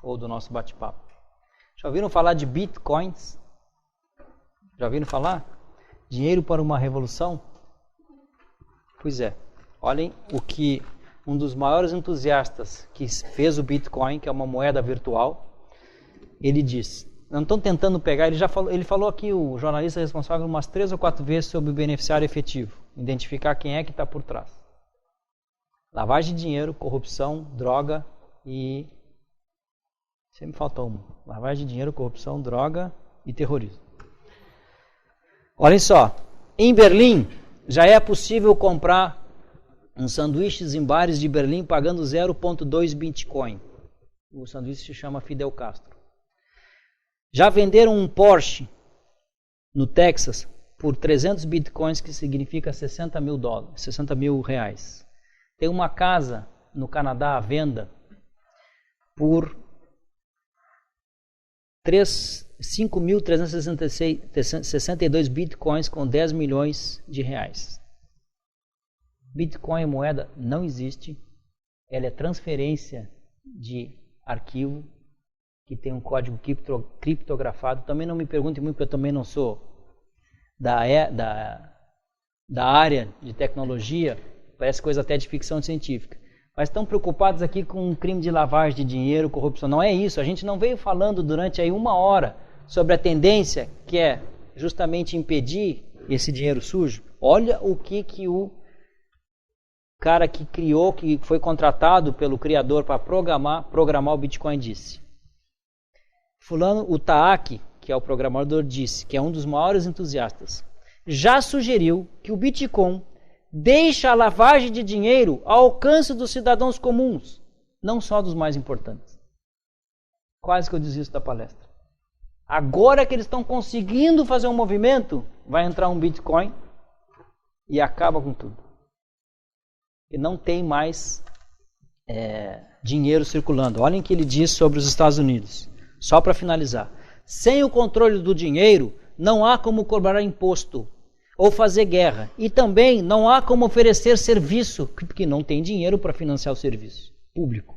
Ou do nosso bate-papo. Já ouviram falar de bitcoins? Já ouviram falar? Dinheiro para uma revolução? Pois é, olhem o que um dos maiores entusiastas que fez o Bitcoin, que é uma moeda virtual, ele diz. Não estão tentando pegar, ele falou aqui, o jornalista responsável, umas 3 ou 4 vezes sobre o beneficiário efetivo, identificar quem é que está por trás. Lavagem de dinheiro, corrupção, droga e... Sempre faltou uma. Lavagem de dinheiro, corrupção, droga e terrorismo. Olhem só, em Berlim já é possível comprar uns sanduíches em bares de Berlim pagando 0,2 Bitcoin. O sanduíche se chama Fidel Castro. Já venderam um Porsche no Texas por 300 Bitcoins, que significa 60 mil reais. Tem uma casa no Canadá à venda por 5.362 Bitcoins com 10 milhões de reais. Bitcoin moeda não existe, ela é transferência de arquivo que tem um código criptografado. Também não me pergunte muito, porque eu também não sou da área de tecnologia, parece coisa até de ficção científica. Mas estão preocupados aqui com um crime de lavagem de dinheiro, corrupção. Não é isso, a gente não veio falando durante aí 1 hora sobre a tendência que é justamente impedir esse dinheiro sujo. Olha o que o cara que criou, que foi contratado pelo criador para programar o Bitcoin disse. Fulano, o Taaki, que é o programador, disse, que é um dos maiores entusiastas, já sugeriu que o Bitcoin deixa a lavagem de dinheiro ao alcance dos cidadãos comuns, não só dos mais importantes. Quase que eu desisto da palestra. Agora que eles estão conseguindo fazer um movimento, vai entrar um Bitcoin e acaba com tudo. E não tem mais dinheiro circulando. Olhem o que ele diz sobre os Estados Unidos. Só para finalizar. Sem o controle do dinheiro, não há como cobrar imposto ou fazer guerra. E também não há como oferecer serviço, porque não tem dinheiro para financiar o serviço público.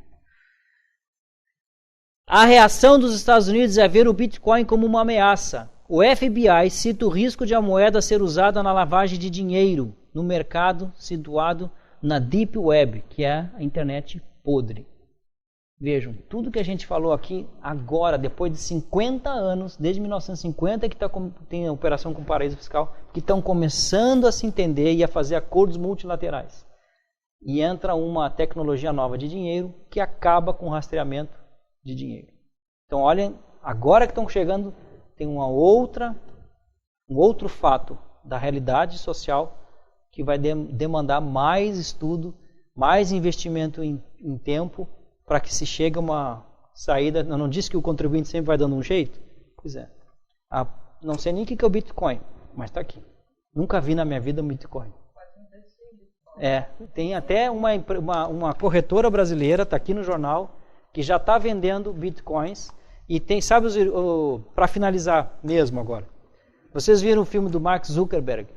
A reação dos Estados Unidos é ver o Bitcoin como uma ameaça. O FBI cita o risco de a moeda ser usada na lavagem de dinheiro no mercado situado na Deep Web, que é a internet podre. Vejam, tudo que a gente falou aqui agora, depois de 50 anos, desde 1950 que tem a operação com paraíso fiscal, que estão começando a se entender e a fazer acordos multilaterais. E entra uma tecnologia nova de dinheiro que acaba com o rastreamento de dinheiro. Então olhem, agora que estão chegando, tem um outro fato da realidade social que vai demandar mais estudo, mais investimento em tempo, para que se chegue a uma saída. Eu não disse que o contribuinte sempre vai dando um jeito? Pois é. Não sei nem o que é o Bitcoin, mas está aqui. Nunca vi na minha vida um Bitcoin. Tem até uma corretora brasileira, está aqui no jornal, que já está vendendo Bitcoins. E tem, sabe, para finalizar mesmo agora, vocês viram o filme do Mark Zuckerberg,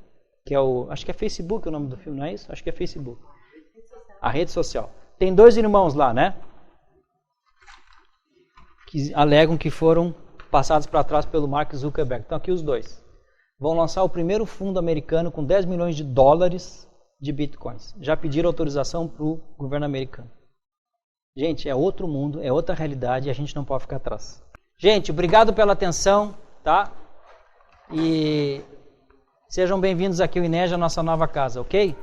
que é acho que é Facebook o nome do filme, não é isso? Acho que é Facebook. A rede social. Tem 2 irmãos lá, né? Que alegam que foram passados para trás pelo Mark Zuckerberg. Estão aqui os 2. Vão lançar o primeiro fundo americano com 10 milhões de dólares de bitcoins. Já pediram autorização para o governo americano. Gente, é outro mundo, é outra realidade e a gente não pode ficar atrás. Gente, obrigado pela atenção, tá? E sejam bem-vindos aqui ao INEJ, a nossa nova casa, ok?